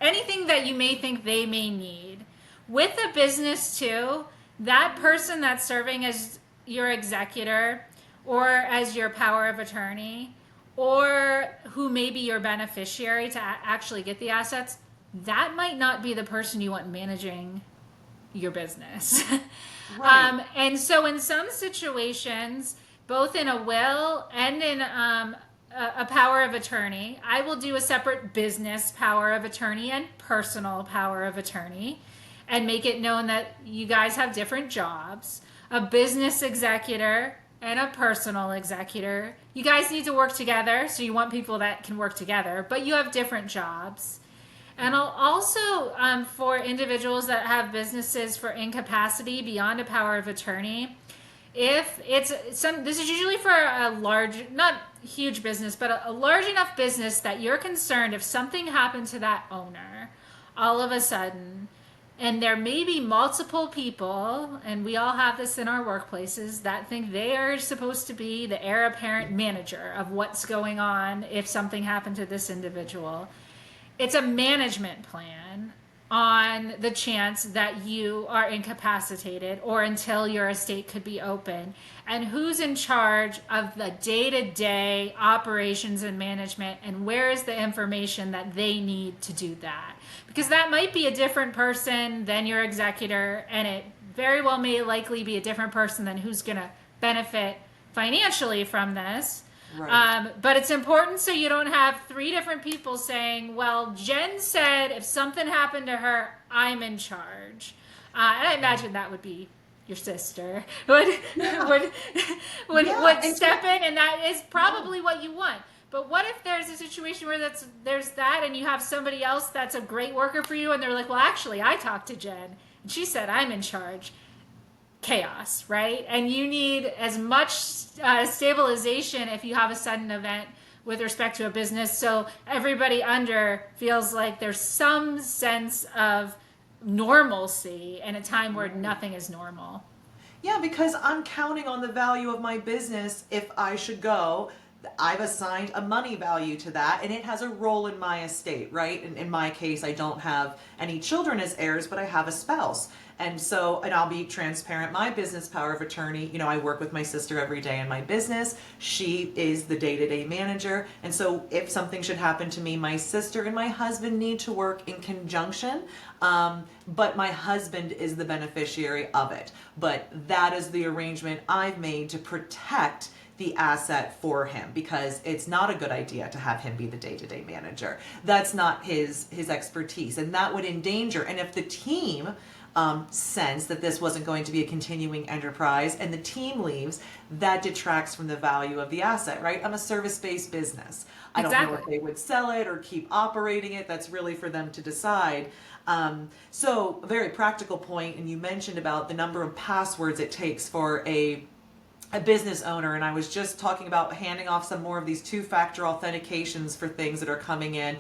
anything that you may think they may need. With a business too, that person that's serving as your executor or as your power of attorney, or who may be your beneficiary to actually get the assets, that might not be the person you want managing your business. Right. And so in some situations, both in a will and in a power of attorney, I will do a separate business power of attorney and personal power of attorney, and make it known that you guys have different jobs. A business executor and a personal executor. You guys need to work together, so you want people that can work together, but you have different jobs. And I'll also, for individuals that have businesses for incapacity beyond a power of attorney, if it's this is usually for a large, not huge business, but a large enough business that you're concerned if something happened to that owner, all of a sudden, And there may be multiple people, and we all have this in our workplaces, that think they are supposed to be the heir apparent manager of what's going on if something happened to this individual. It's a management plan on the chance that you are incapacitated or until your estate could be open. And who's in charge of the day-to-day operations and management, and where is the information that they need to do that? Because that might be a different person than your executor, and it very well may likely be a different person than who's going to benefit financially from this. Right. But it's important so you don't have three different people saying, well, Jen said if something happened to her, I'm in charge. And I imagine that would be your sister would step in, and that is probably what you want. But what if there's a situation where there's that, and you have somebody else that's a great worker for you, and they're like, well, actually, I talked to Jen, and she said I'm in charge. Chaos, right? And you need as much stabilization if you have a sudden event with respect to a business, so everybody under feels like there's some sense of normalcy in a time where nothing is normal. Yeah, because I'm counting on the value of my business. If I should go, I've assigned a money value to that, and it has a role in my estate, right? And in my case, I don't have any children as heirs, but I have a spouse. And so, and I'll be transparent, my business power of attorney, you know, I work with my sister every day in my business. She is the day-to-day manager. And so if something should happen to me, my sister and my husband need to work in conjunction. But my husband is the beneficiary of it. But that is the arrangement I've made to protect the asset for him, because it's not a good idea to have him be the day-to-day manager. That's not his expertise, and that would endanger. And if the team sense that this wasn't going to be a continuing enterprise and the team leaves, that detracts from the value of the asset, right? I'm a service-based business. I don't know if they would sell it or keep operating it. That's really for them to decide. So a very practical point, and you mentioned about the number of passwords it takes for a business owner, and I was just talking about handing off some more of these two-factor authentications for things that are coming in.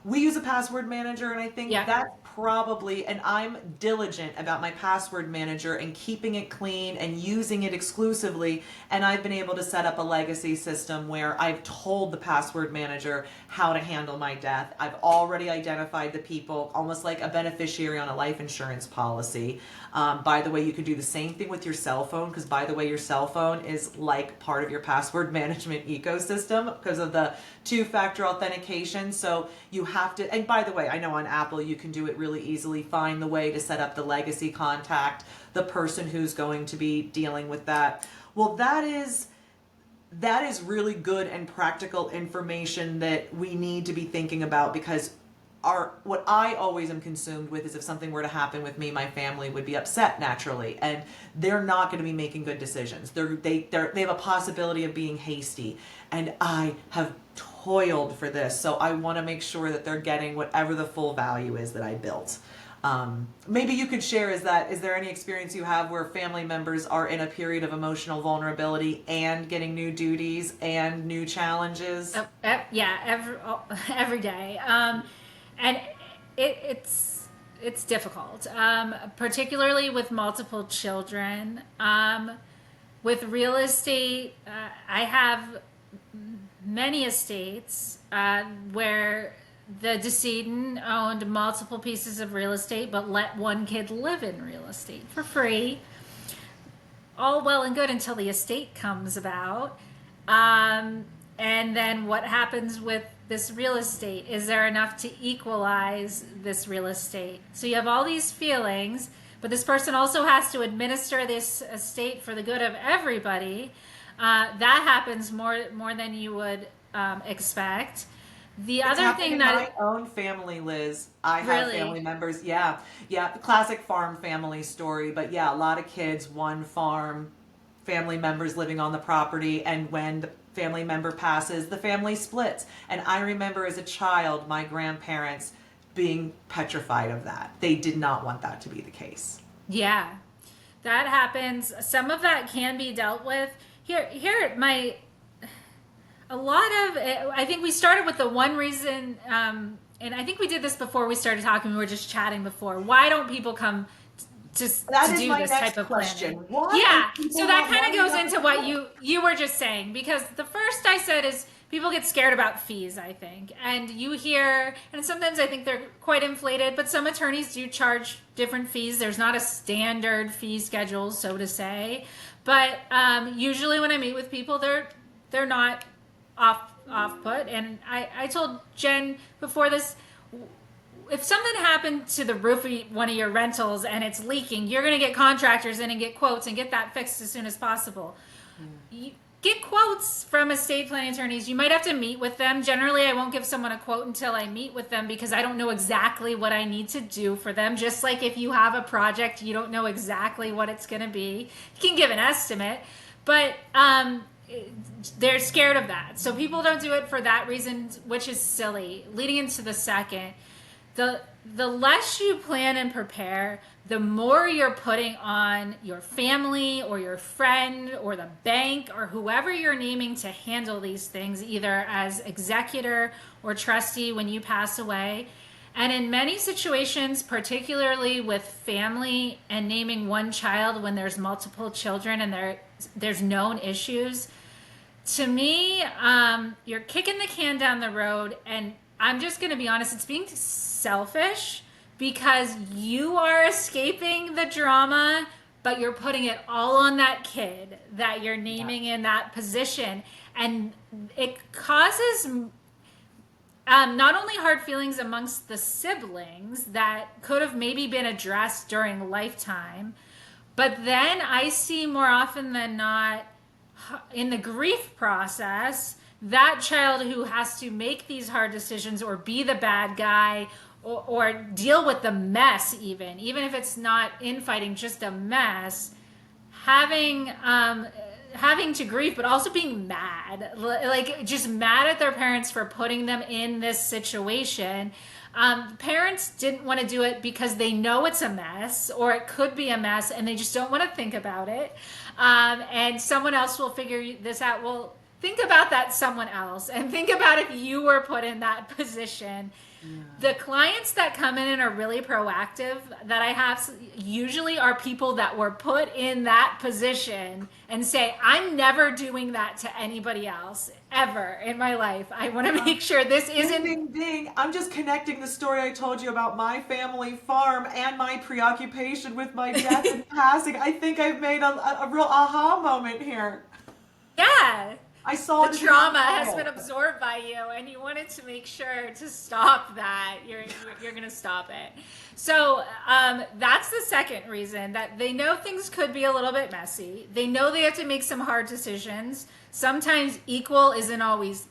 We use a password manager, and I think that's probably, and I'm diligent about my password manager and keeping it clean and using it exclusively, and I've been able to set up a legacy system where I've told the password manager how to handle my death. I've already identified the people, almost like a beneficiary on a life insurance policy. By the way, you could do the same thing with your cell phone, because by the way, your cell phone is like part of your password management ecosystem because of the two-factor authentication. So you have to, and by the way, I know on Apple you can do it really easily. Find the way to set up the legacy contact, the person who's going to be dealing with that. Well, that is really good and practical information that we need to be thinking about, because what I always am consumed with is if something were to happen with me, my family would be upset naturally, and they're not going to be making good decisions. They have a possibility of being hasty, and I have toiled for this, so I want to make sure that they're getting whatever the full value is that I built. Maybe you could share, is there any experience you have where family members are in a period of emotional vulnerability and getting new duties and new challenges? Every day. And it's difficult, particularly with multiple children. With real estate, I have many estates where the decedent owned multiple pieces of real estate, but let one kid live in real estate for free. All well and good until the estate comes about. And then what happens with this real estate? Is there enough to equalize this real estate? So you have all these feelings, but this person also has to administer this estate for the good of everybody. That happens more than you would expect. The other thing that my own family, Liz, I have family members. Yeah, the classic farm family story. But yeah, a lot of kids, one farm, family members living on the property, and when the family member passes, the family splits. And I remember as a child, my grandparents being petrified of that. They did not want that to be the case. Yeah, that happens. Some of that can be dealt with. A lot of it, I think we started with the one reason and I think we did this before we started talking, we were just chatting before. Why don't people come to That is do my this next type of question. planning? Why Yeah, are people so that not kind of lining goes up into to what quote? you were just saying, because the first I said is people get scared about fees, I think. And you hear, and sometimes I think they're quite inflated, but some attorneys do charge different fees. There's not a standard fee schedule, so to say. But usually when I meet with people, they're not off put. And I told Jen before this, if something happened to the roof of one of your rentals and it's leaking, you're going to get contractors in and get quotes and get that fixed as soon as possible. You get quotes from estate planning attorneys. You might have to meet with them. Generally, I won't give someone a quote until I meet with them because I don't know exactly what I need to do for them. Just like if you have a project, you don't know exactly what it's going to be. You can give an estimate, but they're scared of that. So people don't do it for that reason, which is silly. Leading into the second, the less you plan and prepare, the more you're putting on your family or your friend or the bank or whoever you're naming to handle these things, either as executor or trustee when you pass away. And in many situations, particularly with family and naming one child when there's multiple children and there's known issues, to me, you're kicking the can down the road, and I'm just going to be honest, it's being selfish because you are escaping the drama, but you're putting it all on that kid that you're naming in that position. And it causes not only hard feelings amongst the siblings that could have maybe been addressed during lifetime, but then I see more often than not in the grief process, that child who has to make these hard decisions or be the bad guy or deal with the mess, even if it's not infighting, just a mess, having to grieve, but also being mad, like just mad at their parents for putting them in this situation. Parents didn't want to do it because they know it's a mess or it could be a mess and they just don't want to think about it. And someone else will figure this out. Well, think about that someone else and think about if you were put in that position. The clients that come in and are really proactive that I have usually are people that were put in that position and say, I'm never doing that to anybody else ever in my life. I want to make sure this isn't... Ding, ding, ding. I'm just connecting the story I told you about my family farm and my preoccupation with my death and passing. I think I've made a real aha moment here. Yeah. I saw the trauma has been absorbed by you and you wanted to make sure to stop that. You're going to stop it. So that's the second reason, that they know things could be a little bit messy. They know they have to make some hard decisions. Sometimes equal isn't always,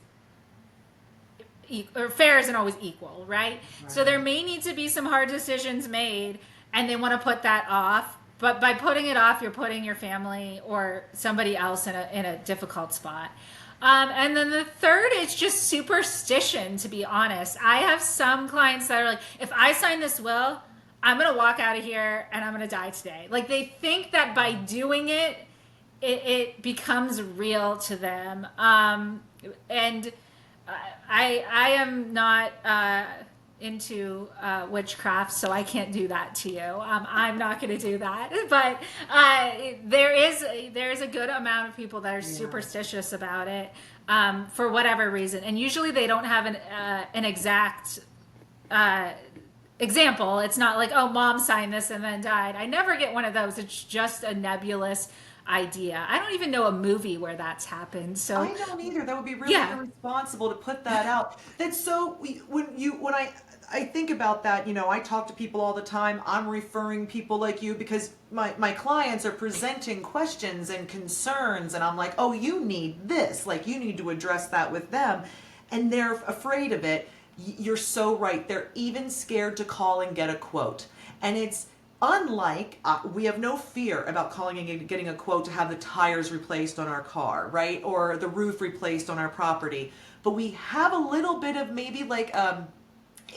or fair isn't always equal, right? So there may need to be some hard decisions made and they want to put that off. But by putting it off, you're putting your family or somebody else in a difficult spot. And then the third is just superstition, to be honest. I have some clients that are like, if I sign this will, I'm going to walk out of here and I'm going to die today. Like they think that by doing it, it becomes real to them. And I am not... into witchcraft, so I can't do that to you. I'm not going to do that. But there is a good amount of people that are superstitious about it for whatever reason, and usually they don't have an exact example. It's not like, oh, mom signed this and then died. I never get one of those. It's just a nebulous idea. I don't even know a movie where that's happened. So I don't either. That would be really irresponsible to put that out. That's so when I think about that, I talk to people all the time. I'm referring people like you because my clients are presenting questions and concerns and I'm like, oh, you need this. Like you need to address that with them. And they're afraid of it. You're so right. They're even scared to call and get a quote. And it's unlike, we have no fear about calling and getting a quote to have the tires replaced on our car, right? Or the roof replaced on our property. But we have a little bit of maybe like,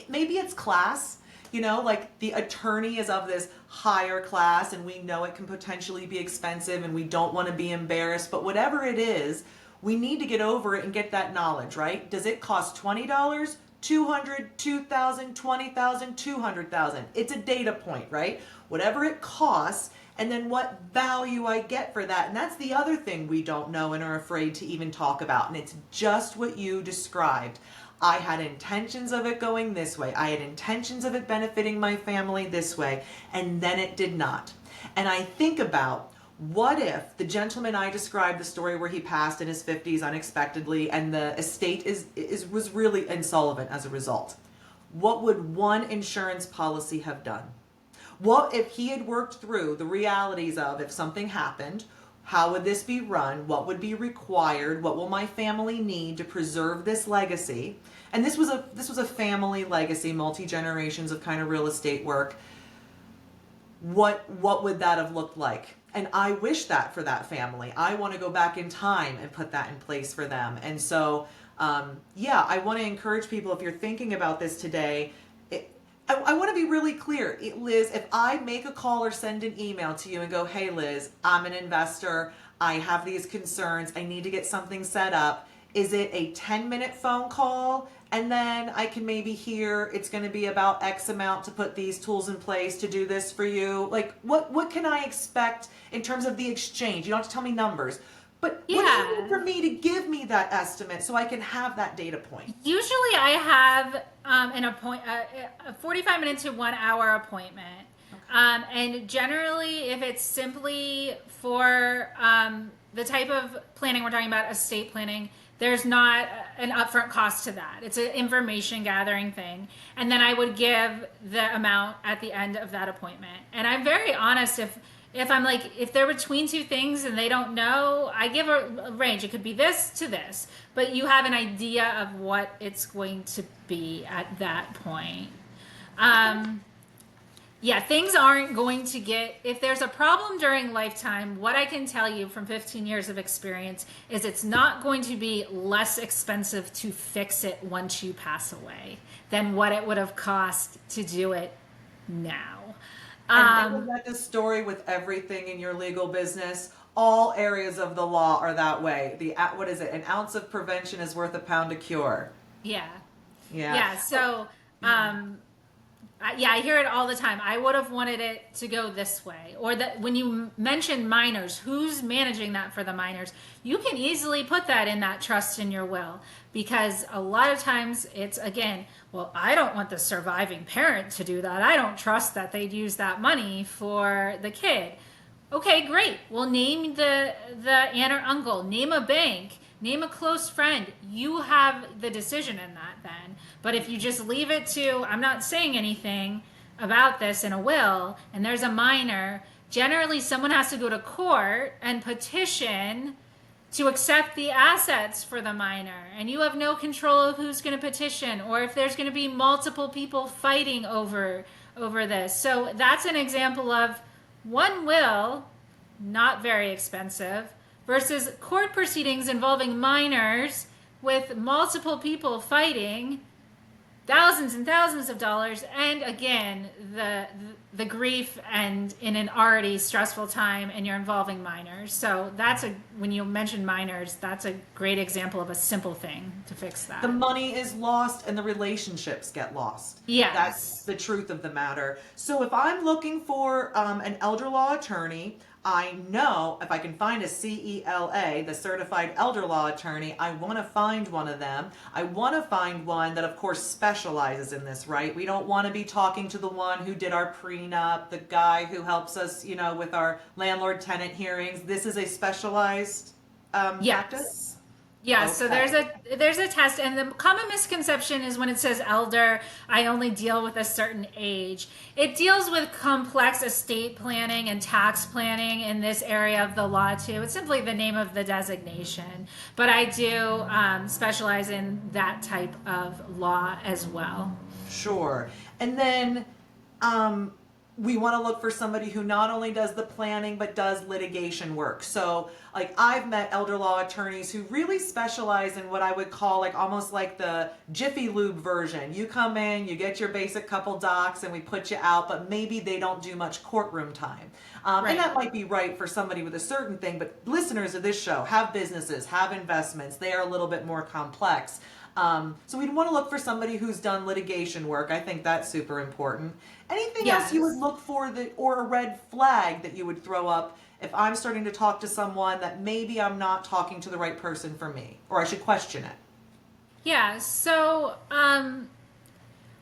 maybe it's class, like the attorney is of this higher class and we know it can potentially be expensive and we don't want to be embarrassed. But whatever it is, we need to get over it and get that knowledge, right? Does it cost $20, 200, 2,000, 20,000, 200,000. It's a data point, right? Whatever it costs, and then what value I get for that. And that's the other thing we don't know and are afraid to even talk about. And it's just what you described. I had intentions of it going this way. I had intentions of it benefiting my family this way, and then it did not. And I think about, what if the gentleman I described, the story where he passed in his 50s unexpectedly, and the estate was really insolvent as a result? What would one insurance policy have done? What if he had worked through the realities of, if something happened, how would this be run? What would be required? What will my family need to preserve this legacy? And this was a family legacy, multi-generations of kind of real estate work. What would that have looked like? And I wish that for that family. I want to go back in time and put that in place for them. And so, I want to encourage people, if you're thinking about this today, I want to be really clear. Liz, if I make a call or send an email to you and go, hey, Liz, I'm an investor. I have these concerns. I need to get something set up. Is it a 10-minute phone call? And then I can maybe hear it's going to be about X amount to put these tools in place to do this for you. Like, what can I expect in terms of the exchange? You don't have to tell me numbers. But what do you need for me to give me that estimate so I can have that data point? Usually I have a 45-minute to 1 hour appointment. And generally, if it's simply for the type of planning we're talking about, estate planning, there's not an upfront cost to that. It's an information gathering thing. And then I would give the amount at the end of that appointment. And I'm very honest, if I'm like, if they're between two things and they don't know, I give a range. It could be this to this, but you have an idea of what it's going to be at that point. Things aren't going to get, if there's a problem during lifetime, what I can tell you from 15 years of experience is it's not going to be less expensive to fix it once you pass away than what it would have cost to do it now. And isn't that the story with everything in your legal business? All areas of the law are that way. What is it? An ounce of prevention is worth a pound of cure. Yeah. So, I hear it all the time. I would have wanted it to go this way. Or that when you mention minors, who's managing that for the minors? You can easily put that in that trust in your will, because a lot of times it's, again, well, I don't want the surviving parent to do that. I don't trust that they'd use that money for the kid. Okay, great. Well, name the aunt or uncle, name a bank, name a close friend. You have the decision in that then. But if you just leave it to, I'm not saying anything about this in a will, and there's a minor, generally someone has to go to court and petition to accept the assets for the minor. And you have no control of who's going to petition, or if there's going to be multiple people fighting over this. So that's an example of one will, not very expensive, versus court proceedings involving minors with multiple people fighting, thousands and thousands of dollars, and again, the grief and in an already stressful time, and you're involving minors. So when you mention minors, that's a great example of a simple thing to fix that. the money is lost and the relationships get lost. Yes. That's the truth of the matter. So if I'm looking for an elder law attorney, I know if I can find a CELA, the Certified Elder Law Attorney, I want to find one of them. I want to find one that, of course, specializes in this, right? We don't want to be talking to the one who did our prenup, the guy who helps us, with our landlord-tenant hearings. This is a specialized practice? Yeah, Okay. so there's a test, and the common misconception is when it says elder, I only deal with a certain age. It deals with complex estate planning and tax planning in this area of the law too. It's simply the name of the designation, but I do specialize in that type of law as well. Sure. And then we want to look for somebody who not only does the planning but does litigation work. So like I've met elder law attorneys who really specialize in what I would call like almost like the Jiffy Lube version. You come in, you get your basic couple docs, and we put you out, but maybe they don't do much courtroom time. Right. And that might be right for somebody with a certain thing, but listeners of this show have businesses, have investments. They are a little bit more complex. So we'd want to look for somebody who's done litigation work. I think that's super important. Anything Yes. else you would look for or a red flag that you would throw up if I'm starting to talk to someone that maybe I'm not talking to the right person for me, or I should question it? Yeah, so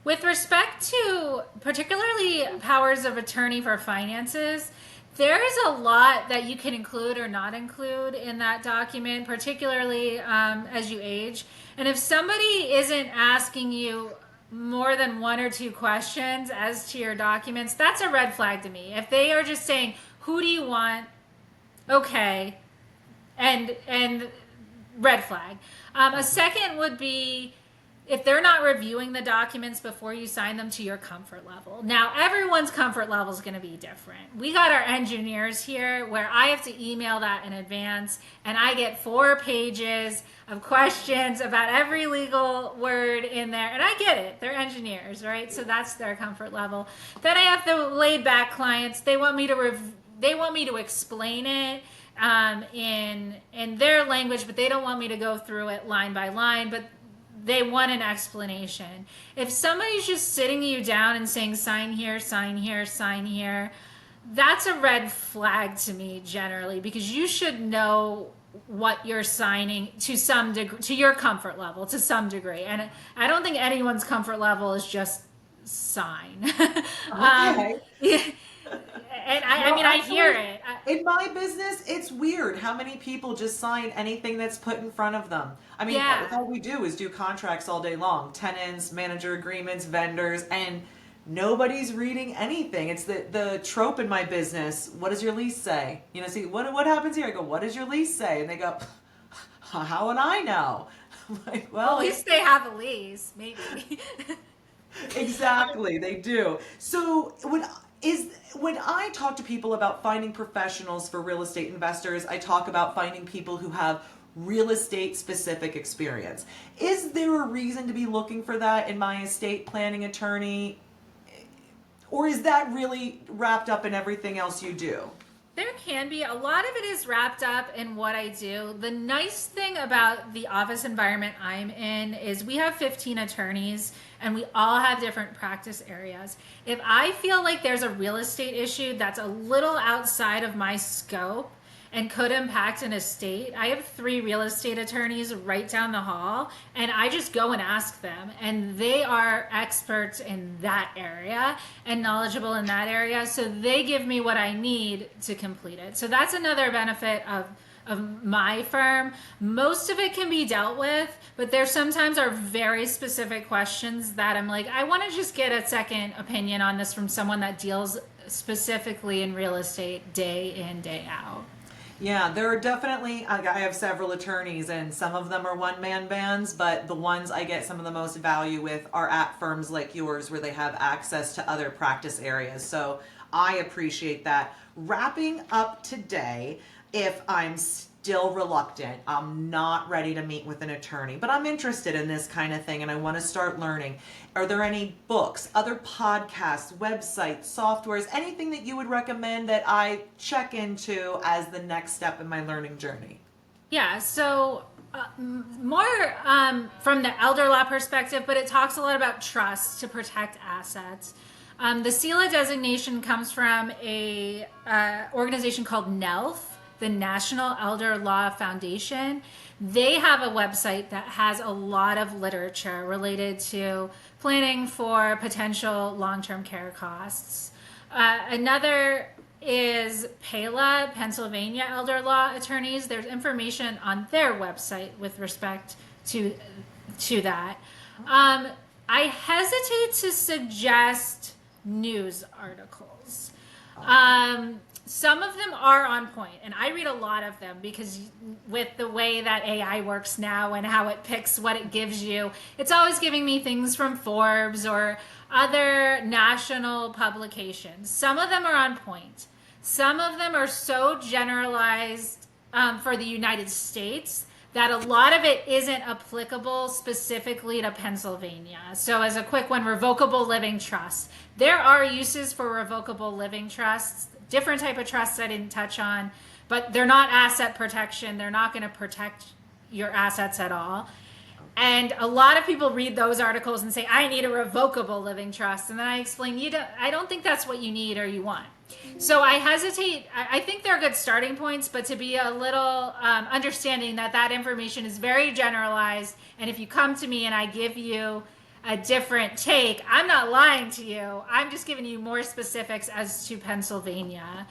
with respect to particularly powers of attorney for finances, there's a lot that you can include or not include in that document, particularly as you age. And if somebody isn't asking you more than one or two questions as to your documents, that's a red flag to me. If they are just saying, who do you want? Okay. And red flag. A second would be if they're not reviewing the documents before you sign them to your comfort level. Now, everyone's comfort level is going to be different. We got our engineers here where I have to email that in advance, and I get 4 pages of questions about every legal word in there. And I get it. They're engineers, right? So that's their comfort level. Then I have the laid back clients. They want me to explain it in their language, but they don't want me to go through it line by line, but they want an explanation. If somebody's just sitting you down and saying, sign here, sign here, sign here, that's a red flag to me generally, because you should know what you're signing to some degree, to your comfort level to some degree. And I don't think anyone's comfort level is just sign. Okay. And I hear it. In my business, it's weird how many people just sign anything that's put in front of them. I mean, Yeah. all we do is do contracts all day long, tenants, manager agreements, vendors, and nobody's reading anything. It's the trope in my business. What does your lease say? You know, see, what happens here? I go, what does your lease say? And they go, how would I know? I'm like, well, At least they have a lease, maybe. exactly, they do. So when I talk to people about finding professionals for real estate investors, I talk about finding people who have real estate specific experience. Is there a reason to be looking for that in my estate planning attorney? Or is that really wrapped up in everything else you do? There can be. A lot of it is wrapped up in what I do. The nice thing about the office environment I'm in is we have 15 attorneys and we all have different practice areas. If I feel like there's a real estate issue that's a little outside of my scope and could impact an estate, I have 3 real estate attorneys right down the hall, and I just go and ask them, and they are experts in that area and knowledgeable in that area, so they give me what I need to complete it. So that's another benefit of my firm. Most of it can be dealt with, but there sometimes are very specific questions that I'm like, I want to just get a second opinion on this from someone that deals specifically in real estate day in, day out. Yeah, there are definitely, I have several attorneys and some of them are one-man bands, but the ones I get some of the most value with are at firms like yours where they have access to other practice areas. So I appreciate that. Wrapping up today, if I'm still reluctant, I'm not ready to meet with an attorney, but I'm interested in this kind of thing and I want to start learning. Are there any books, other podcasts, websites, softwares, anything that you would recommend that I check into as the next step in my learning journey? Yeah, so more from the elder law perspective, but it talks a lot about trust to protect assets. The 𝐃𝐨𝐧'𝐭 designation comes from a organization called NELF, the National Elder Law Foundation. They have a website that has a lot of literature related to planning for potential long-term care costs. Another is PELA, Pennsylvania Elder Law Attorneys. There's information on their website with respect to that. I hesitate to suggest news articles. Some of them are on point, and I read a lot of them because with the way that AI works now and how it picks what it gives you, it's always giving me things from Forbes or other national publications. Some of them are on point. Some of them are so generalized for the United States that a lot of it isn't applicable specifically to Pennsylvania. So as a quick one, revocable living trust. There are uses for revocable living trusts, different type of trusts I didn't touch on, but they're not asset protection. They're not going to protect your assets at all. And a lot of people read those articles and say, I need a revocable living trust. And then I explain, I don't think that's what you need or you want. So I hesitate. I think they're good starting points, but to be a little understanding that information is very generalized. And if you come to me and I give you a different take, I'm not lying to you. I'm just giving you more specifics as to Pennsylvania.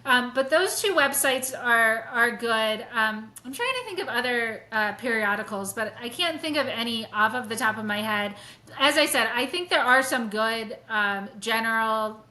But those two websites are good. I'm trying to think of other periodicals, but I can't think of any off of the top of my head. As I said, I think there are some good general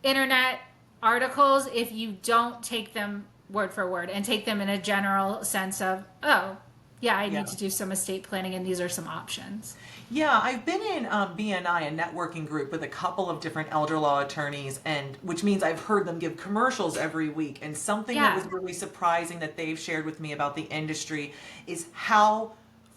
internet articles if you don't take them word for word and take them in a general sense of, oh, yeah, I need to do some estate planning and these are some options. Yeah, I've been in BNI, a networking group with a couple of different elder law attorneys, and which means I've heard them give commercials every week. And something that was really surprising that they've shared with me about the industry is how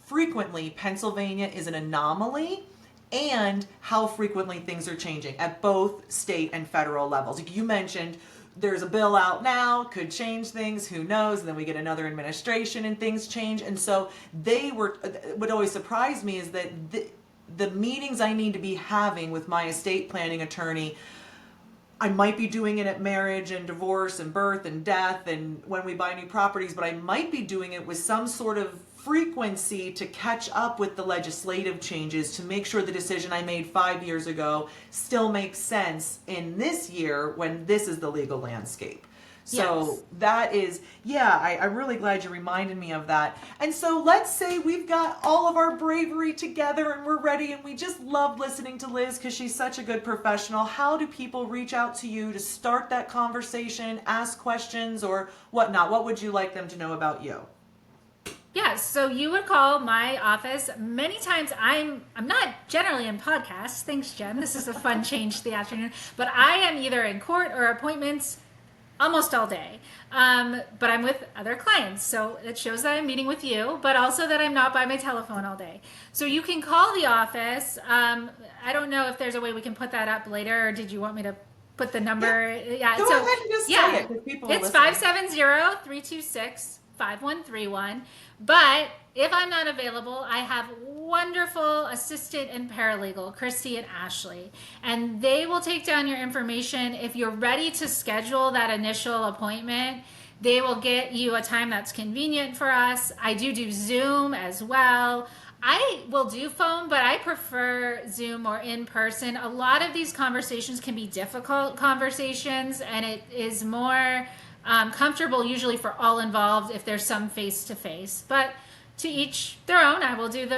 frequently Pennsylvania is an anomaly and how frequently things are changing at both state and federal levels. Like you mentioned, there's a bill out now, could change things, who knows, and then we get another administration and things change. And so what always surprised me is that the meetings I need to be having with my estate planning attorney, I might be doing it at marriage and divorce and birth and death and when we buy new properties, but I might be doing it with some sort of frequency to catch up with the legislative changes to make sure the decision I made 5 years ago still makes sense in this year when this is the legal landscape. So that is, I'm really glad you reminded me of that. And so let's say we've got all of our bravery together and we're ready and we just love listening to Liz because she's such a good professional. How do people reach out to you to start that conversation, ask questions or whatnot? What would you like them to know about you? Yes, so you would call my office. Many times I'm not generally in podcasts. Thanks, Jen. This is a fun change to the afternoon. But I am either in court or appointments almost all day. But I'm with other clients. So it shows that I'm meeting with you, but also that I'm not by my telephone all day. So you can call the office. I don't know if there's a way we can put that up later, or did you want me to put the number? Yeah. Go ahead and just say it, 'cause people it's listen. 570-326-5131. But if I'm not available, I have wonderful assistant and paralegal, Christy and Ashley, and they will take down your information. If you're ready to schedule that initial appointment, they will get you a time that's convenient for us. I do Zoom as well. I will do phone, but I prefer Zoom or in person. A lot of these conversations can be difficult conversations, and it is more comfortable usually for all involved if there's some face-to-face. But to each their own. I will do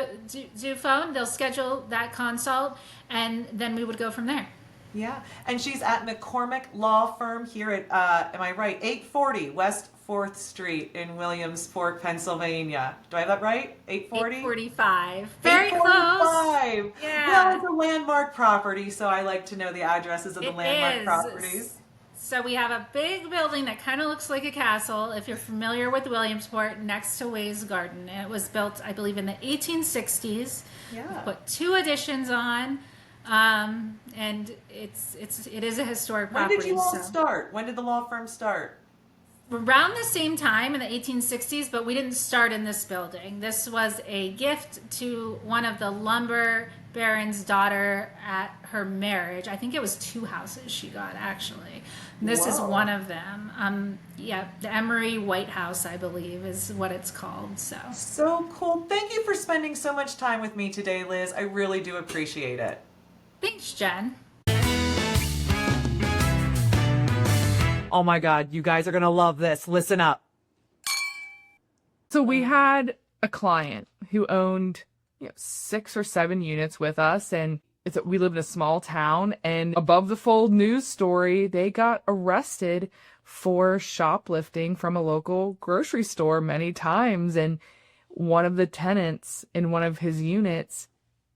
phone. They'll schedule that consult, and then we would go from there. Yeah, and she's at McCormick Law Firm here at, am I right, 840 West 4th Street in Williamsport, Pennsylvania. Do I have that right? 840? 845. Very 845. Close. Yeah. Well, it's a landmark property, so I like to know the addresses of the landmark properties. So we have a big building that kind of looks like a castle, if you're familiar with Williamsport, next to 𝐬𝐮𝐬𝐫𝐞. And it was built, I believe, in the 1860s. Yeah. We put 2 additions on. And it is a historic property. When did you all start? When did the law firm start? Around the same time in the 1860s, but we didn't start in this building. This was a gift to one of the lumber baron's daughter at her marriage. I think it was 2 houses she got, actually. This is one of them. The Emery White House, I believe, is what it's called. So cool. Thank you for spending so much time with me today, Liz. I really do appreciate it. Thanks, Jen. Oh my God, you guys are going to love this. Listen up. So we had a client who owned 6 or 7 units with us, and we live in a small town, and above the fold news story, they got arrested for shoplifting from a local grocery store many times, and one of the tenants in one of his units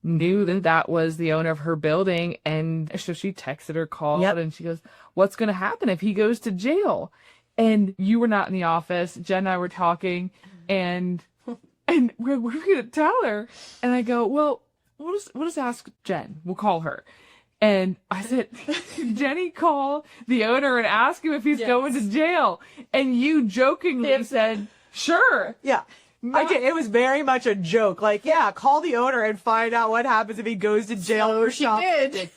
knew that was the owner of her building, and so she texted or called, and she goes, what's going to happen if he goes to jail? And you were not in the office. Jen and I were talking, and what are we going to tell her? And I go, well, we'll just ask Jen. We'll call her. And I said, Jenny, call the owner and ask him if he's going to jail. And you jokingly said, sure. Yeah. It was very much a joke. Like, yeah, call the owner and find out what happens if he goes to jail or She shop. did.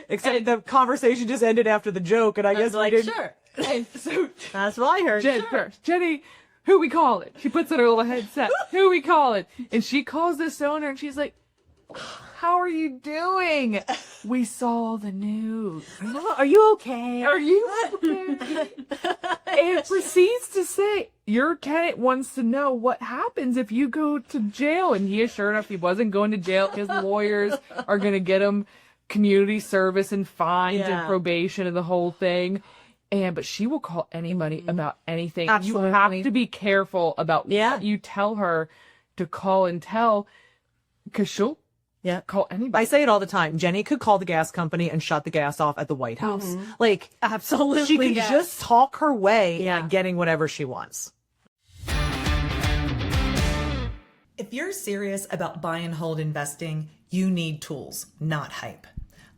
Except the conversation just ended after the joke, and I guess like, we didn't. sure. And so That's what I heard. Jenny, who we call it? She puts on her little headset. Who we call it? And she calls this owner and she's like, how are you doing? We saw the news. Are you okay? Are you okay? And proceeds to say, your tenant wants to know what happens if you go to jail. And he assured us he wasn't going to jail. His lawyers are going to get him community service and fines and probation and the whole thing. But she will call anybody about anything. Absolutely. You have to be careful about what you tell her to call and tell, because she'll call anybody. I say it all the time. Jenny could call the gas company and shut the gas off at the White House. Like, Absolutely. she could yes. just talk her way Yeah. into getting whatever she wants. If you're serious about buy and hold investing, you need tools, not hype.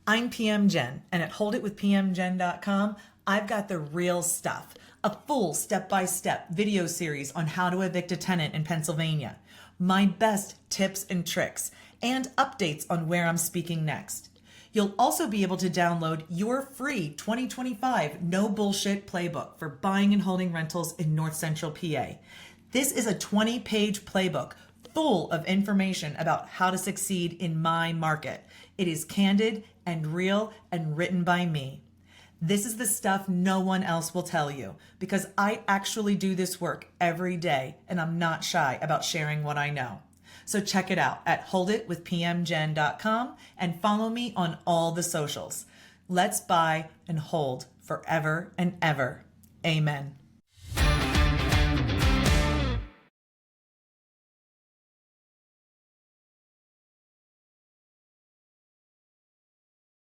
I'm PM Jen, and at holditwithpmjen.com, I've got the real stuff. A full step-by-step video series on how to evict a tenant in Pennsylvania, my best tips and tricks, and updates on where I'm speaking next. You'll also be able to download your free 2025 no bullshit playbook for buying and holding rentals in North Central PA. This is a 20-page playbook full of information about how to succeed in my market. It is candid and real and written by me. This is the stuff no one else will tell you, because I actually do this work every day and I'm not shy about sharing what I know. So check it out at holditwithpmjen.com and follow me on all the socials. Let's buy and hold forever and ever. Amen.